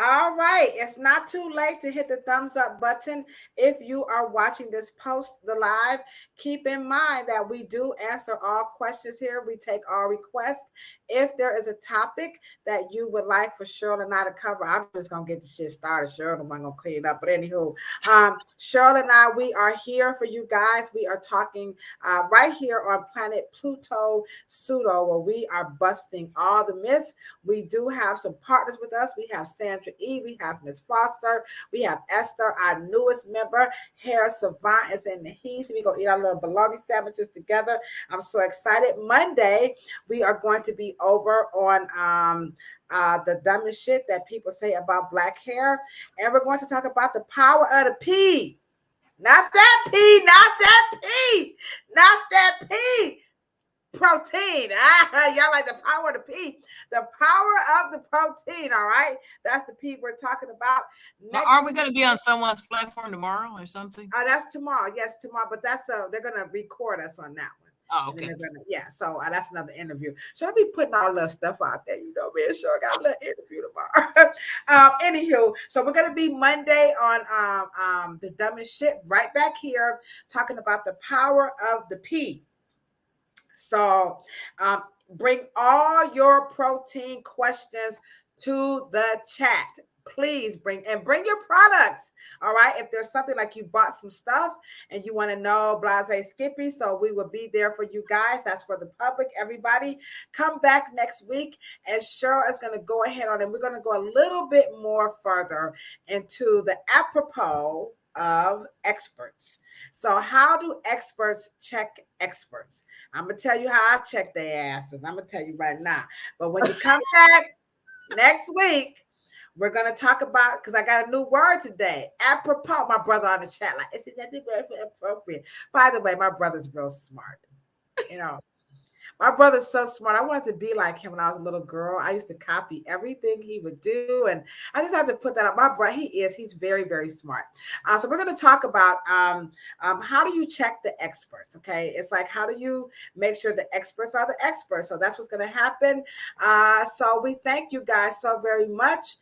All right, it's not too late to hit the thumbs up button. If you are watching this post the live, keep in mind that we do answer all questions here. We take all requests. If there is a topic that you would like for Cheryl and I to cover, I'm just gonna get the shit started. Cheryl, I'm gonna clean it up. But anywho, Cheryl and I, we are here for you guys. We are talking right here on planet Pluto Psuedo, where we are busting all the myths. We do have some partners with us. We have Sandra E. We have Miss Foster. We have Esther, our newest member. Hair Savant is in the heat. We're gonna eat our little bologna sandwiches together. I'm so excited. Monday, we are going to be over on the dumbest shit that people say about Black hair. And we're going to talk about the power of the P. Not that P, not that P, not that P. Protein. Y'all like the power of the P. The power of the protein, all right? That's the P we're talking about. Aren't we going to be on someone's platform tomorrow or something? Oh, that's tomorrow. Yes, tomorrow. But they're going to record us on that one. Oh, okay. So that's another interview. So I'll be putting all little stuff out there. You know, man, sure got a little interview tomorrow. Anywho, so we're gonna be Monday on the dumbest shit right back here, talking about the power of the P. So bring all your protein questions to the chat. Please bring your products. All right. If there's something like you bought some stuff and you want to know Blase Skippy, so we will be there for you guys. That's for the public. Everybody come back next week and Cheryl is going to go ahead on and we're going to go a little bit more further into the apropos of experts. So how do experts check experts? I'm going to tell you how I check their asses. I'm going to tell you right now. But when you come back next week, we're going to talk about, because I got a new word today. Apropos, my brother on the chat, like, is that the word for appropriate? By the way, my brother's real smart. You know, my brother's so smart. I wanted to be like him when I was a little girl. I used to copy everything he would do. And I just have to put that up. My brother, he's very, very smart. So we're going to talk about how do you check the experts? Okay. It's like, how do you make sure the experts are the experts? So that's what's going to happen. So we thank you guys so very much.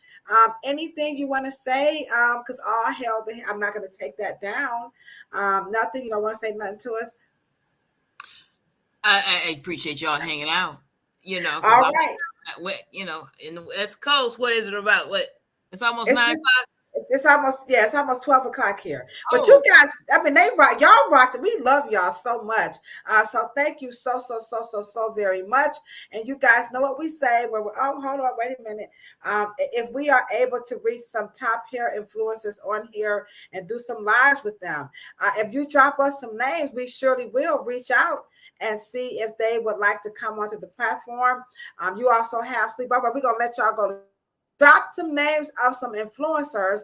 Anything you want to say? Because all hell, I'm not going to take that down. Nothing. You don't want to say nothing to us? I appreciate y'all hanging out. You know, All right. You know, in the West Coast, what is it about? What? It's almost It's 9 just- o'clock. It's almost 12 o'clock here. But Oh. you guys, I mean, they rock. Y'all rocked it. We love y'all so much. So thank you so very much. And you guys know what we say. Hold on, wait a minute. If we are able to reach some top hair influencers on here and do some lives with them, if you drop us some names, we surely will reach out and see if they would like to come onto the platform. You also have Sleepover. We're gonna let y'all go. Drop some names of some influencers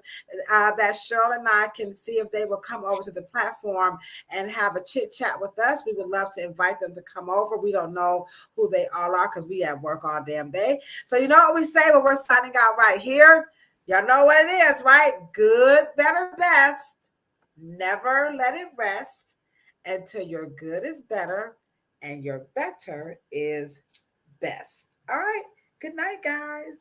that Cheryl and I can see if they will come over to the platform and have a chit chat with us. We would love to invite them to come over. We don't know who they all are because we at work all damn day. So you know what we say when we're signing out right here? Y'all know what it is, right? Good, better, best. Never let it rest until your good is better and your better is best. All right. Good night, guys.